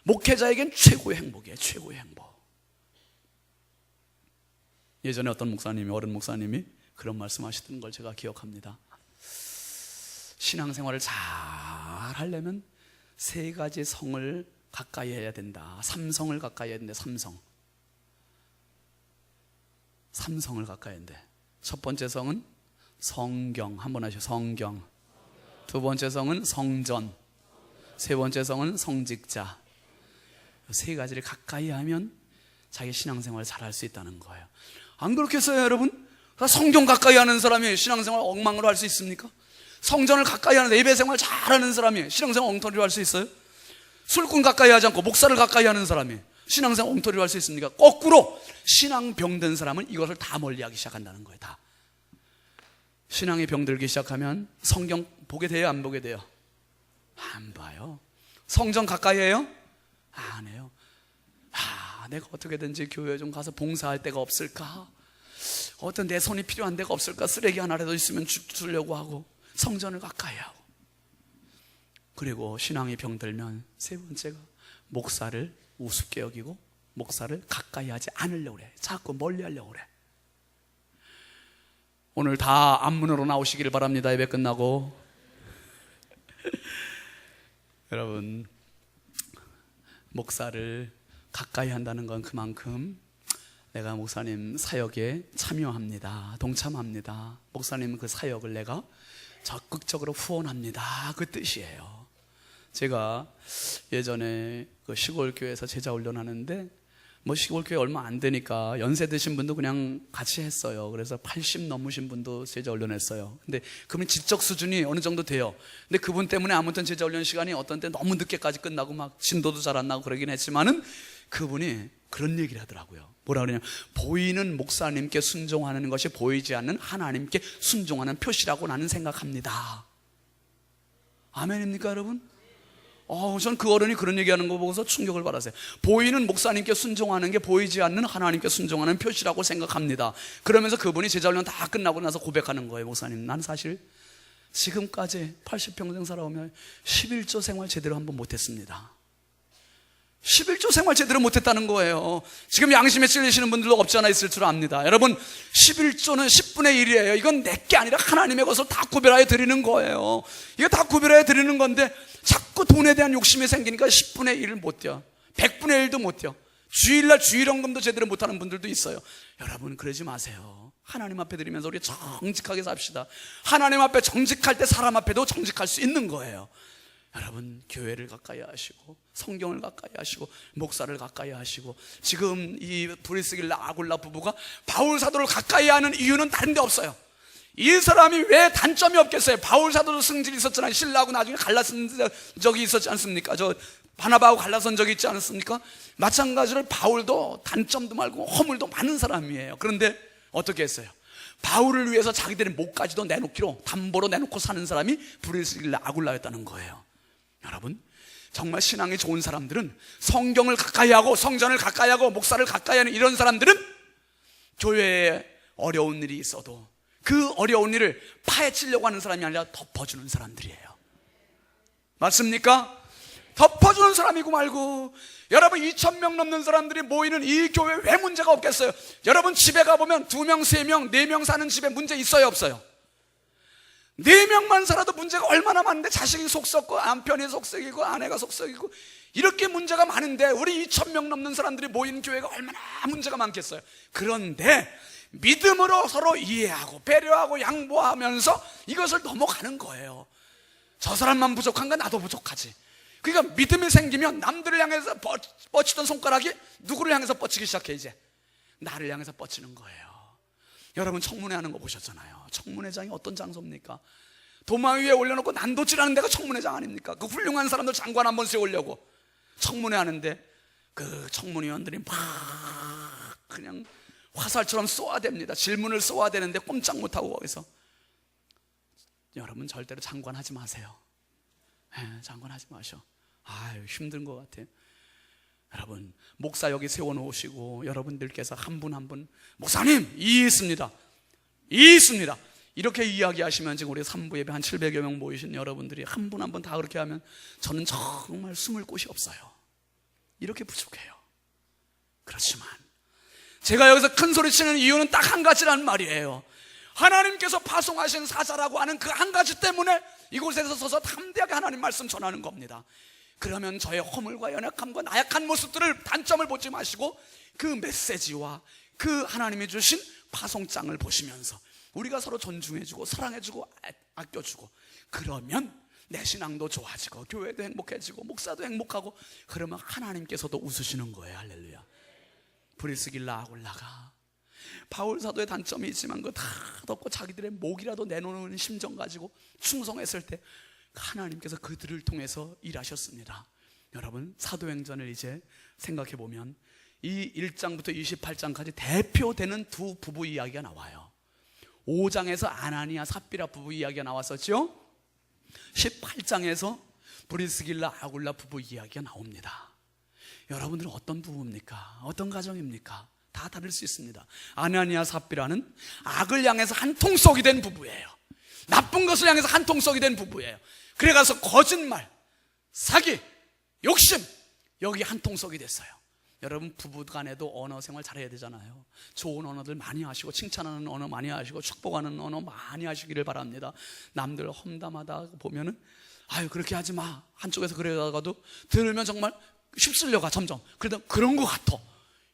목회자에겐 최고의 행복이에요. 최고의 행복. 예전에 어떤 목사님이, 어른 목사님이 그런 말씀하시던 걸 제가 기억합니다. 신앙생활을 잘 하려면 세 가지 성을 가까이 해야 된다. 삼성을 가까이 해야 된다. 삼성을 가까이 해야 된다. 첫 번째 성은 성경. 한번 하시죠. 성경. 두 번째 성은 성전. 세 번째 성은 성직자. 세 가지를 가까이 하면 자기 신앙생활을 잘 할 수 있다는 거예요. 안 그렇겠어요, 여러분? 성경 가까이 하는 사람이 신앙생활 엉망으로 할 수 있습니까? 성전을 가까이 하는, 예배생활 잘하는 사람이 신앙생활 엉터리로 할 수 있어요? 술꾼 가까이 하지 않고 목사를 가까이 하는 사람이 신앙생활 엉터리로 할 수 있습니까? 거꾸로 신앙 병든 사람은 이것을 다 멀리하기 시작한다는 거예요. 다. 신앙이 병들기 시작하면 성경 보게 돼요? 안 보게 돼요? 안 봐요. 성전 가까이 해요? 안 해요. 내가 어떻게든지 교회 좀 가서 봉사할 데가 없을까? 어떤 내 손이 필요한 데가 없을까? 쓰레기 하나라도 있으면 주려고 하고 성전을 가까이 하고. 그리고 신앙이 병들면 세 번째가 목사를 우습게 여기고 목사를 가까이 하지 않으려고 그래. 자꾸 멀리 하려고 그래. 오늘 다 앞문으로 나오시기를 바랍니다. 예배 끝나고. 여러분, 목사를 가까이 한다는 건 그만큼 내가 목사님 사역에 참여합니다. 동참합니다. 목사님 그 사역을 내가 적극적으로 후원합니다. 그 뜻이에요. 제가 예전에 그 시골교회에서 제자 훈련하는데 시골교회 얼마 안 되니까 연세 드신 분도 그냥 같이 했어요. 그래서 80 넘으신 분도 제자 훈련했어요. 근데 그분 지적 수준이 어느 정도 돼요. 근데 그분 때문에 아무튼 제자 훈련 시간이 어떤 때 너무 늦게까지 끝나고 막 진도도 잘 안 나고 그러긴 했지만은 그분이 그런 얘기를 하더라고요. 뭐라 그러냐? 보이는 목사님께 순종하는 것이 보이지 않는 하나님께 순종하는 표시라고 나는 생각합니다. 아멘입니까 여러분? 전 그 어른이 그런 얘기하는 거 보고서 충격을 받았어요. 보이는 목사님께 순종하는 게 보이지 않는 하나님께 순종하는 표시라고 생각합니다. 그러면서 그분이 제자훈련 다 끝나고 나서 고백하는 거예요. 목사님, 난 사실 지금까지 80평생 살아오면 11조 생활 제대로 한번 못했습니다. 11조 생활 제대로 못했다는 거예요. 지금 양심에 찔리시는 분들도 없지 않아 있을 줄 압니다. 여러분, 11조는 10분의 1이에요. 이건 내게 아니라 하나님의 것을 다 구별하여 드리는 거예요. 이거 다 구별하여 드리는 건데 자꾸 돈에 대한 욕심이 생기니까 10분의 1을 못 뛰어, 100분의 1도 못 뛰어. 주일날 주일헌금도 제대로 못하는 분들도 있어요. 여러분, 그러지 마세요. 하나님 앞에 드리면서 우리 정직하게 삽시다. 하나님 앞에 정직할 때 사람 앞에도 정직할 수 있는 거예요. 여러분, 교회를 가까이 하시고 성경을 가까이 하시고 목사를 가까이 하시고, 지금 이 브리스길라 아굴라 부부가 바울 사도를 가까이 하는 이유는 다른 데 없어요. 이 사람이 왜 단점이 없겠어요? 바울 사도도 승질이 있었잖아요. 신라하고 나중에 갈라선 적이 있었지 않습니까? 저 바나바하고 갈라선 적이 있지 않았습니까? 마찬가지로 바울도 단점도 말고 허물도 많은 사람이에요. 그런데 어떻게 했어요? 바울을 위해서 자기들의 목까지도 내놓기로 담보로 내놓고 사는 사람이 브리스길라 아굴라였다는 거예요. 여러분, 정말 신앙이 좋은 사람들은 성경을 가까이 하고 성전을 가까이 하고 목사를 가까이 하는 이런 사람들은 교회에 어려운 일이 있어도 그 어려운 일을 파헤치려고 하는 사람이 아니라 덮어주는 사람들이에요. 맞습니까? 덮어주는 사람이고 말고. 여러분, 2,000명 넘는 사람들이 모이는 이 교회 왜 문제가 없겠어요? 여러분, 집에 가보면 2명, 3명, 4명 사는 집에 문제 있어요, 없어요? 4명만 살아도 문제가 얼마나 많은데, 자식이 속 썩고 남편이 속 썩이고 아내가 속 썩이고 이렇게 문제가 많은데 우리 2,000명 넘는 사람들이 모인 교회가 얼마나 문제가 많겠어요. 그런데 믿음으로 서로 이해하고 배려하고 양보하면서 이것을 넘어가는 거예요. 저 사람만 부족한가 나도 부족하지. 그러니까 믿음이 생기면 남들을 향해서 뻗치던 손가락이 누구를 향해서 뻗치기 시작해. 이제 나를 향해서 뻗치는 거예요. 여러분, 청문회 하는 거 보셨잖아요. 청문회장이 어떤 장소입니까? 도마 위에 올려놓고 난도질하는 데가 청문회장 아닙니까? 그 훌륭한 사람들 장관 한번 세우려고 청문회 하는데 그 청문위원들이 막 그냥 화살처럼 쏘아댑니다. 질문을 쏘아대는데 꼼짝 못하고 거기서. 여러분, 절대로 장관하지 마세요. 장관하지 마셔. 아유, 힘든 것 같아요. 여러분, 목사 여기 세워놓으시고 여러분들께서 한 분 한 분 목사님 이 있습니다, 이 있습니다 이렇게 이야기하시면, 지금 우리 3부 예배 한 700여 명 모이신 여러분들이 한 분 한 분 다 그렇게 하면 저는 정말 숨을 곳이 없어요. 이렇게 부족해요. 그렇지만 제가 여기서 큰 소리 치는 이유는 딱 한 가지란 말이에요. 하나님께서 파송하신 사자라고 하는 그 한 가지 때문에 이곳에서 서서 담대하게 하나님 말씀 전하는 겁니다. 그러면 저의 허물과 연약함과 나약한 모습들을, 단점을 보지 마시고 그 메시지와 그 하나님이 주신 파송장을 보시면서 우리가 서로 존중해주고 사랑해주고 아껴주고, 그러면 내 신앙도 좋아지고 교회도 행복해지고 목사도 행복하고, 그러면 하나님께서도 웃으시는 거예요. 할렐루야. 브리스길라 아굴라가 바울 사도의 단점이 있지만 그거 다 덮고 자기들의 목이라도 내놓는 심정 가지고 충성했을 때 하나님께서 그들을 통해서 일하셨습니다. 여러분, 사도행전을 이제 생각해 보면 이 1장부터 28장까지 대표되는 두 부부 이야기가 나와요. 5장에서 아나니아 삽비라 부부 이야기가 나왔었죠. 18장에서 브리스길라 아굴라 부부 이야기가 나옵니다. 여러분들은 어떤 부부입니까? 어떤 가정입니까? 다 다를 수 있습니다. 아나니아 삽비라는 악을 향해서 한통속이 된 부부예요. 나쁜 것을 향해서 한통속이 된 부부예요. 그래가서 거짓말, 사기, 욕심, 여기 한통속이 됐어요. 여러분, 부부간에도 언어 생활 잘해야 되잖아요. 좋은 언어들 많이 하시고 칭찬하는 언어 많이 하시고 축복하는 언어 많이 하시기를 바랍니다. 남들 험담하다 보면은 아유 그렇게 하지 마, 한쪽에서 그러다가도 들으면 정말 휩쓸려가 점점. 그러다 그런 것 같아.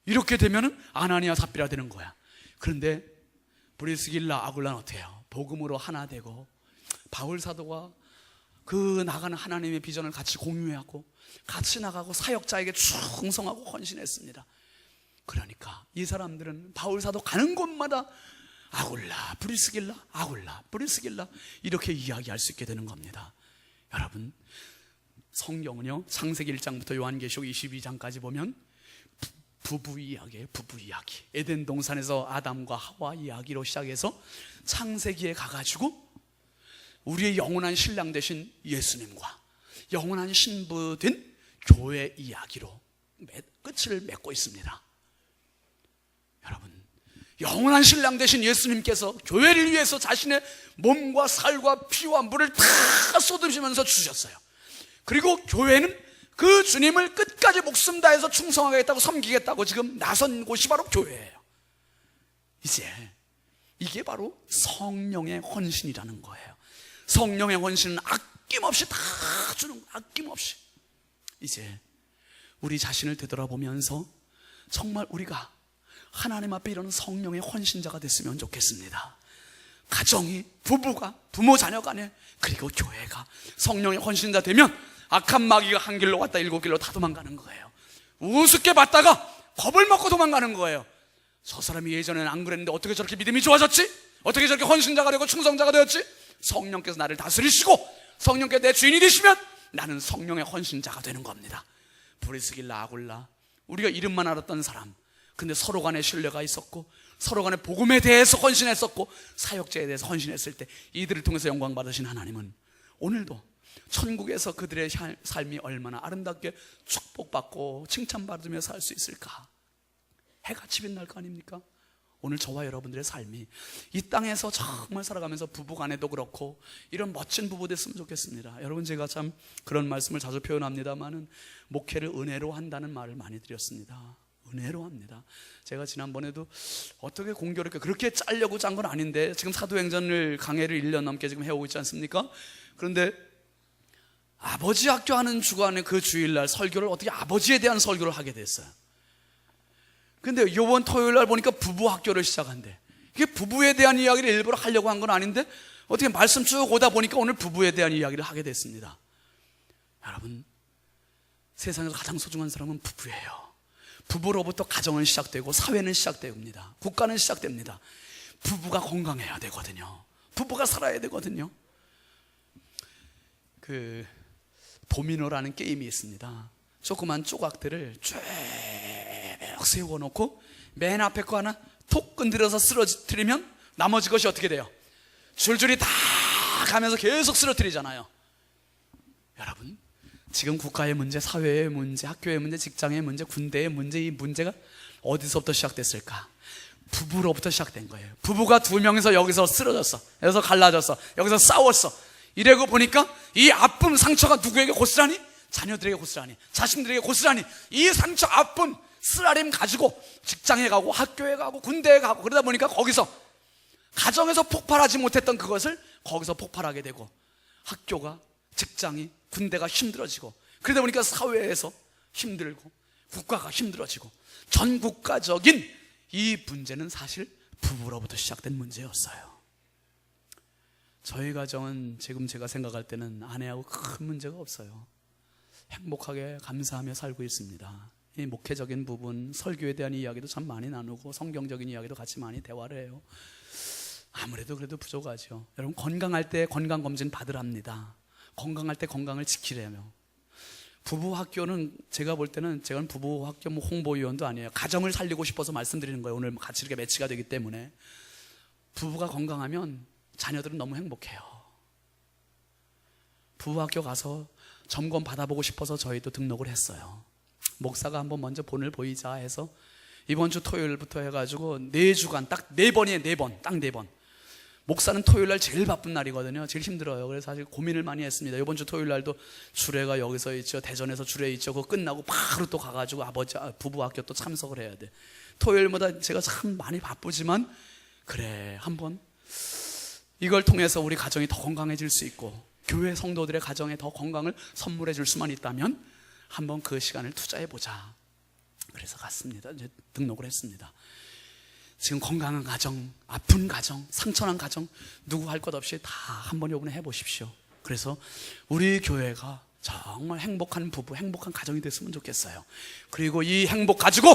이렇게 되면은 아나니아 삽비라 되는 거야. 그런데 브리스길라 아굴라는 어때요? 복음으로 하나 되고 바울 사도가 그 나가는 하나님의 비전을 같이 공유하고 같이 나가고 사역자에게 충성하고 헌신했습니다. 그러니까 이 사람들은 바울 사도 가는 곳마다 아굴라 브리스길라 아굴라 브리스길라 이렇게 이야기할 수 있게 되는 겁니다. 여러분, 성경은요, 창세기 1장부터 요한계시록 22장까지 보면 부부 이야기예요. 부부 이야기. 에덴 동산에서 아담과 하와 이야기로 시작해서 창세기에 가가지고 우리의 영원한 신랑 되신 예수님과 영원한 신부된 교회 이야기로 끝을 맺고 있습니다. 여러분, 영원한 신랑 되신 예수님께서 교회를 위해서 자신의 몸과 살과 피와 물을 다 쏟으시면서 주셨어요. 그리고 교회는 그 주님을 끝까지 목숨 다해서 충성하겠다고 섬기겠다고 지금 나선 곳이 바로 교회예요. 이제 이게 바로 성령의 헌신이라는 거예요. 성령의 헌신은 아낌없이 다 주는 거예요. 아낌없이. 이제 우리 자신을 되돌아보면서 정말 우리가 하나님 앞에 이런 성령의 헌신자가 됐으면 좋겠습니다. 가정이, 부부가, 부모 자녀 간에, 그리고 교회가 성령의 헌신자 되면 악한 마귀가 한 길로 왔다 7길로 다 도망가는 거예요. 우습게 봤다가 겁을 먹고 도망가는 거예요. 저 사람이 예전에는 안 그랬는데 어떻게 저렇게 믿음이 좋아졌지? 어떻게 저렇게 헌신자가 되고 충성자가 되었지? 성령께서 나를 다스리시고 성령께서 내 주인이 되시면 나는 성령의 헌신자가 되는 겁니다. 브리스길라, 아굴라, 우리가 이름만 알았던 사람, 근데 서로 간에 신뢰가 있었고 서로 간에 복음에 대해서 헌신했었고 사역자에 대해서 헌신했을 때 이들을 통해서 영광 받으신 하나님은 오늘도 천국에서 그들의 삶이 얼마나 아름답게 축복받고 칭찬받으며 살 수 있을까? 해같이 빛날 거 아닙니까? 오늘 저와 여러분들의 삶이 이 땅에서 정말 살아가면서 부부간에도 그렇고 이런 멋진 부부 됐으면 좋겠습니다. 여러분, 제가 참 그런 말씀을 자주 표현합니다만은 목회를 은혜로 한다는 말을 많이 드렸습니다. 은혜로 합니다. 제가 지난번에도 어떻게 공교롭게 그렇게 짜려고 짠 건 아닌데 지금 사도행전을 강해를 1년 넘게 지금 해오고 있지 않습니까? 그런데 아버지 학교 하는 주간에 그 주일날 설교를 어떻게 아버지에 대한 설교를 하게 됐어요. 근데 이번 토요일날 보니까 부부 학교를 시작한대. 이게 부부에 대한 이야기를 일부러 하려고 한 건 아닌데 어떻게 말씀 쭉 오다 보니까 오늘 부부에 대한 이야기를 하게 됐습니다. 여러분, 세상에서 가장 소중한 사람은 부부예요. 부부로부터 가정은 시작되고 사회는 시작됩니다. 국가는 시작됩니다. 부부가 건강해야 되거든요. 부부가 살아야 되거든요. 그 도미노라는 게임이 있습니다. 조그만 조각들을 쭉 세워놓고 맨 앞에 거 하나 톡 건드려서 쓰러뜨리면 나머지 것이 어떻게 돼요? 줄줄이 다 가면서 계속 쓰러뜨리잖아요. 여러분, 지금 국가의 문제, 사회의 문제, 학교의 문제, 직장의 문제, 군대의 문제, 이 문제가 어디서부터 시작됐을까? 부부로부터 시작된 거예요. 부부가 2명이서 여기서 쓰러졌어, 여기서 갈라졌어, 여기서 싸웠어. 이래고 보니까 이 아픔, 상처가 누구에게 고스란히? 자녀들에게 고스란히, 자신들에게 고스란히 이 상처, 아픔, 쓰라림 가지고 직장에 가고 학교에 가고 군대에 가고 그러다 보니까 거기서 가정에서 폭발하지 못했던 그것을 거기서 폭발하게 되고 학교가, 직장이, 군대가 힘들어지고 그러다 보니까 사회에서 힘들고 국가가 힘들어지고 전 국가적인 이 문제는 사실 부부로부터 시작된 문제였어요. 저희 가정은 지금 제가 생각할 때는 아내하고 큰 문제가 없어요. 행복하게 감사하며 살고 있습니다. 이 목회적인 부분, 설교에 대한 이야기도 참 많이 나누고 성경적인 이야기도 같이 많이 대화를 해요. 아무래도 그래도 부족하죠. 여러분, 건강할 때 건강검진 받으랍니다. 건강할 때 건강을 지키려며. 부부 학교는 제가 볼 때는 제가 부부 학교 홍보위원도 아니에요. 가정을 살리고 싶어서 말씀드리는 거예요. 오늘 같이 이렇게 매치가 되기 때문에. 부부가 건강하면 자녀들은 너무 행복해요. 부부 학교 가서 점검 받아보고 싶어서 저희도 등록을 했어요. 목사가 한번 먼저 본을 보이자 해서 이번 주 토요일부터 해가지고 4주간 딱 4번이에요. 4번, 딱 4번. 목사는 토요일날 제일 바쁜 날이거든요. 제일 힘들어요. 그래서 사실 고민을 많이 했습니다. 이번 주 토요일날도 주례가 여기서 있죠. 대전에서 주례 있죠. 그거 끝나고 바로 또 가가지고 부부 학교 또 참석을 해야 돼. 토요일마다 제가 참 많이 바쁘지만 그래, 한번 이걸 통해서 우리 가정이 더 건강해질 수 있고 교회 성도들의 가정에 더 건강을 선물해 줄 수만 있다면 한번 그 시간을 투자해보자. 그래서 갔습니다. 이제 등록을 했습니다. 지금 건강한 가정, 아픈 가정, 상처난 가정 누구 할 것 없이 다 한번 이번에 해보십시오. 그래서 우리 교회가 정말 행복한 부부, 행복한 가정이 됐으면 좋겠어요. 그리고 이 행복 가지고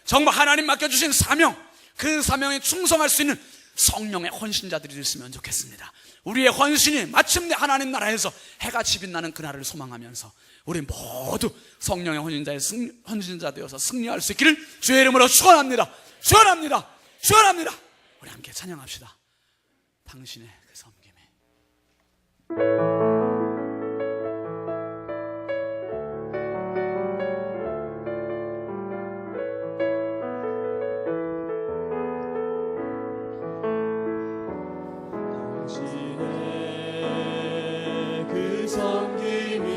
정말 하나님 맡겨주신 사명, 그 사명에 충성할 수 있는 성령의 헌신자들이 됐으면 좋겠습니다. 우리의 헌신이 마침내 하나님 나라에서 해같이 빛나는 그날을 소망하면서 우리 모두 성령의 헌신자 되어서 승리할 수 있기를 주의 이름으로 축원합니다. 축원합니다. 축원합니다. 우리 함께 찬양합시다. 당신의 그 섬김에. 당신의 그 섬김이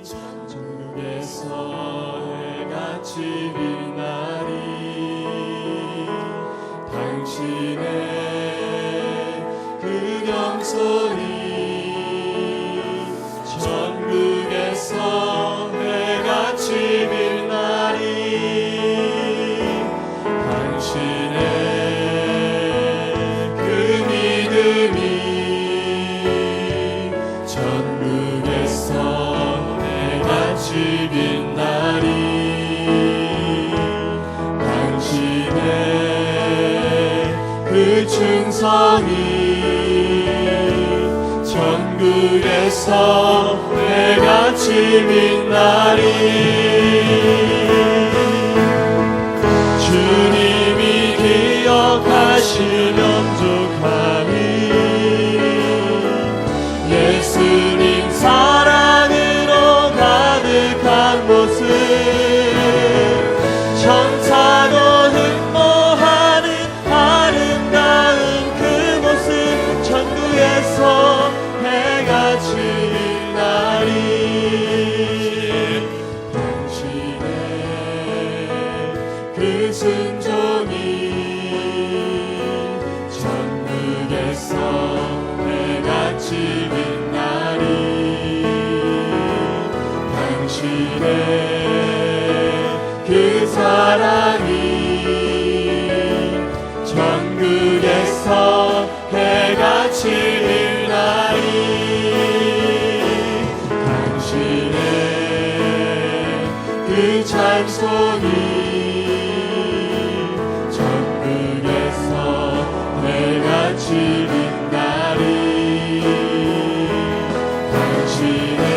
천국에서 해같이 빛나리. 당신의 그 경손이 천국에서 해같이 빛나리. 당신의 그 믿음이 천국에서 해같이 빛나리. 당신의 그 충성이 천국에서 해같이 빛나리. 주님이 기억하시면 족하니 예수님 사랑으로 가득한 모습 천사도 흠모하는 아름다운 그 모습 천국에서 해같이 빛나리. 당신의 그 순종이 천국에서 해같이 빛나리. 당신의 그 사랑이 천국에서 해같이 빛나리. 당신의 그 찬송이 천국에서 해같이 빛나리. 당신의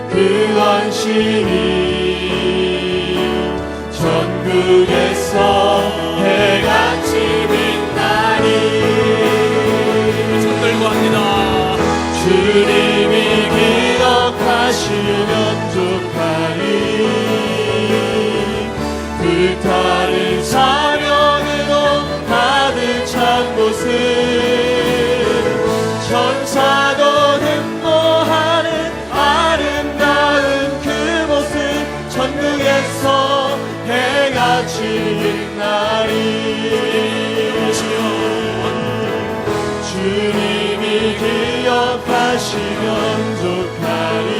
그 원신이 천국에서 해같이 빛나리. 손 들고 합니다. 주님이 기억하시면 족하니 불타는 사명으로 가득 찬 모습 천사도 흠모하는 아름다운 그 모습 천국에서 해같이 빛나리. 주님이 기억하시면 족하니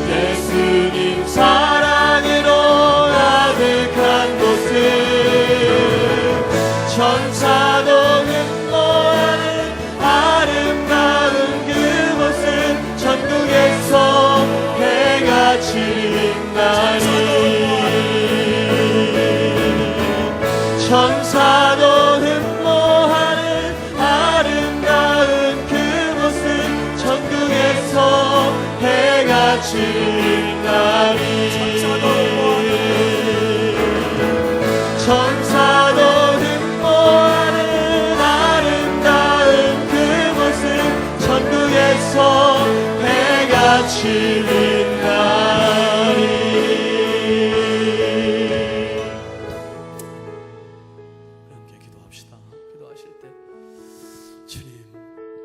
예수님 사랑으로 가득한 모습 천사도 흠모하는 아름다운 그 모습 천국에서 해같이 빛나리. 천사도 흠모하는 아름다운 그 모습 천국에서 해같이 빛나리. 천사도 흠모하는 아름다운 그 모습 천국에서 해같이 빛나리. 함께 기도합시다. 기도하실 때 주님,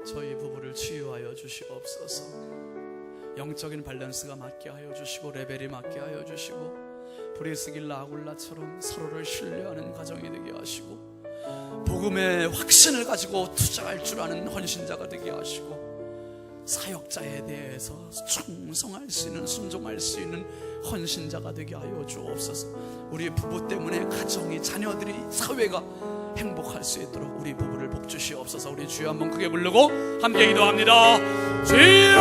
저희 부부를 치유하여 주시옵소서. 영적인 밸런스가 맞게 하여 주시고 레벨이 맞게 하여 주시고 브리스길라 아굴라처럼 서로를 신뢰하는 가정이 되게 하시고 복음의 확신을 가지고 투자할 줄 아는 헌신자가 되게 하시고 사역자에 대해서 충성할 수 있는 순종할 수 있는 헌신자가 되게 하여 주옵소서. 우리 부부 때문에 가정이 자녀들이 사회가 행복할 수 있도록 우리 부부를 복 주시옵소서. 우리 주여 한번 크게 부르고 함께 기도합니다. 주여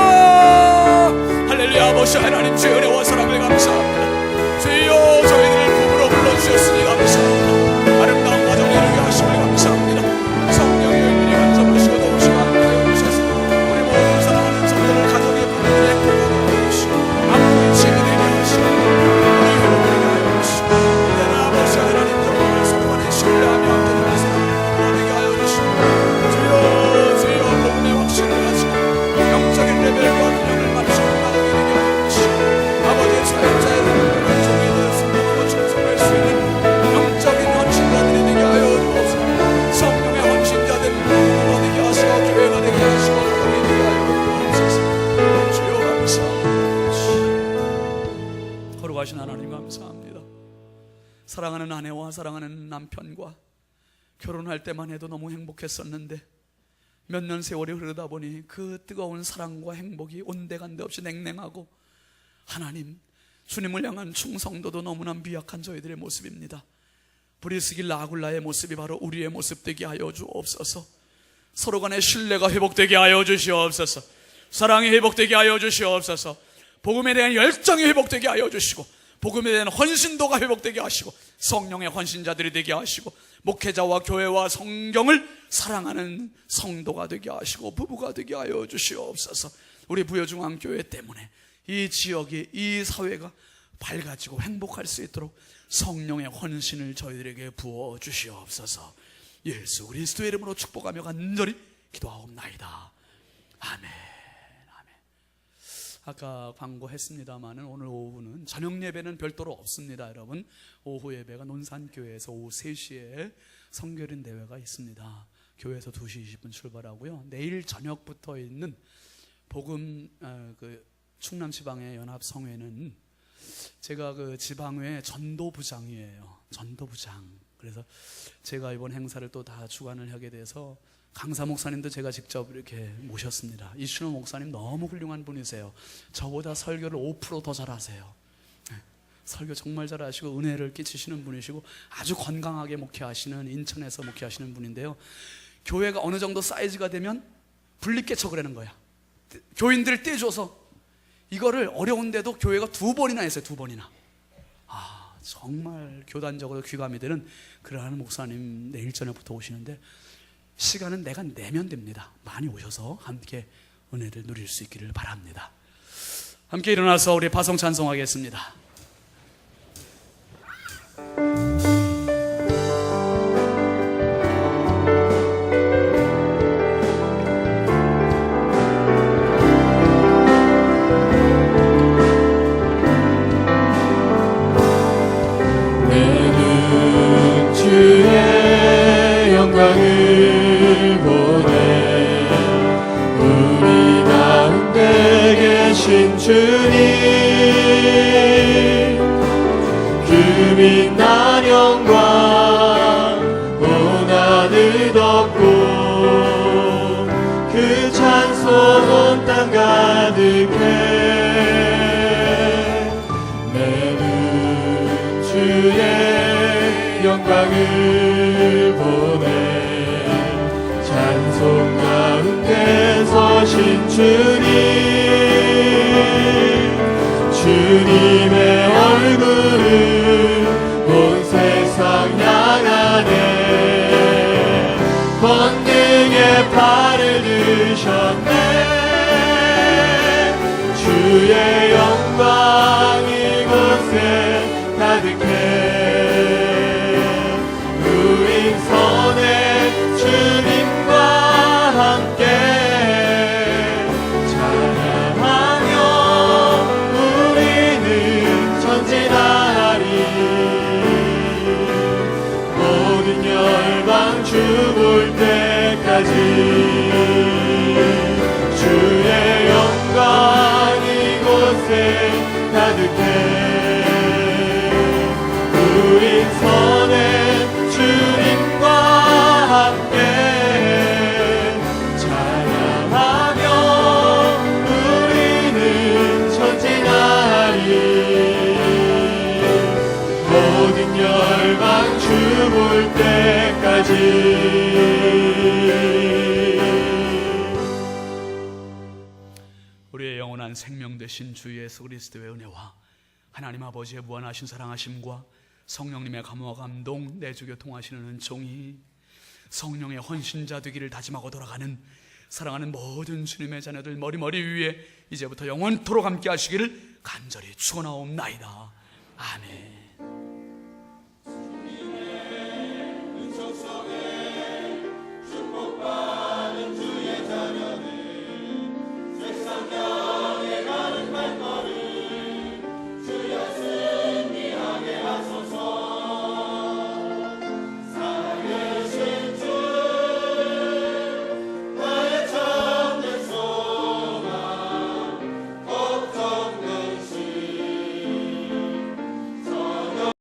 할렐루야. 아버지 하나님, 주의 은혜와 사랑을 감사합니다. 주여 저희들을 부부로 불러주셨으니 감사합니다. 아름다운 가정을 이루게 하시니 감사합니다. 성령의 은혜를 간섭하시고 도우시고 함께하여 주셔서 우리 모든 사랑하는 성도들 가정의 부부들의 행복을 해주시고 아픔이 치유되게 하시고 우리 회복되게 하여 주시고 이제는 아버지 하나님 정말 서로간에 신뢰하며 함께 되는 사랑을 되게 하여 거룩하신 하나님 감사합니다. 사랑하는 아내와 사랑하는 남편과 결혼할 때만 해도 너무 행복했었는데 몇 년 세월이 흐르다 보니 그 뜨거운 사랑과 행복이 온데간데 없이 냉랭하고, 하나님, 주님을 향한 충성도도 너무나 미약한 저희들의 모습입니다. 브리스길라 아굴라의 모습이 바로 우리의 모습 되게 하여 주옵소서. 서로 간의 신뢰가 회복되게 하여 주시옵소서. 사랑이 회복되게 하여 주시옵소서. 복음에 대한 열정이 회복되게 하여 주시고, 복음에 대한 헌신도가 회복되게 하시고, 성령의 헌신자들이 되게 하시고, 목회자와 교회와 성경을 사랑하는 성도가 되게 하시고, 부부가 되게 하여 주시옵소서. 우리 부여중앙교회 때문에 이 지역이, 이 사회가 밝아지고 행복할 수 있도록 성령의 헌신을 저희들에게 부어 주시옵소서. 예수 그리스도의 이름으로 축복하며 간절히 기도하옵나이다. 아멘. 아까 광고했습니다마는 오늘 오후는 저녁 예배는 별도로 없습니다. 여러분, 오후 예배가 논산교회에서 오후 3시에 성결인 대회가 있습니다. 교회에서 2시 20분 출발하고요. 내일 저녁부터 있는 복음 충남지방의 연합성회는 제가 그 지방회 전도부장이에요. 전도부장. 그래서 제가 이번 행사를 또 다 주관을 하게 돼서 강사 목사님도 제가 직접 이렇게 모셨습니다. 이춘호 목사님 너무 훌륭한 분이세요. 저보다 설교를 5% 더 잘하세요. 설교 정말 잘하시고 은혜를 끼치시는 분이시고 아주 건강하게 목회하시는, 인천에서 목회하시는 분인데요. 교회가 어느 정도 사이즈가 되면 분립개척을 거야. 교인들을 떼줘서 이거를 어려운데도 교회가 2번이나 했어요. 2번이나. 정말 교단적으로 귀감이 되는 그러한 목사님 내일 저녁부터 오시는데, 시간은 내가 내면 됩니다. 많이 오셔서 함께 은혜를 누릴 수 있기를 바랍니다. 함께 일어나서 우리 파송 찬송하겠습니다. 내는 주의 영광을 보내 우리 가운데 계신 주님, 그 빛난 영광 온 하늘 덮고 그 찬송 온 땅 가득해. 내는 주의 영광을 보내 찬송 가운데 서신 주님, 주님의 얼굴을 온 세상 향하네. 권능의 팔을 드셨네. 주의 영광 이곳에 가득해. 우인선에 주님과 함께 찬양하며 우리는 전진하리. 모든 열방 주 볼 때까지 주의 영광 이곳에 가득해. 우인선에 주님과 함께 찬양하며 우리는 전진하리. 모든 열방 주 볼 때까지. 우리의 영원한 생명 되신 주 예수 그리스도의 은혜와 하나님 아버지의 무한하신 사랑하심과 성령님의 감화와 감동, 내주 교통하시는 은총이 성령의 헌신자 되기를 다짐하고 돌아가는 사랑하는 모든 주님의 자녀들 머리머리 위에 이제부터 영원토록 함께 하시기를 간절히 축원하옵나이다. 아멘.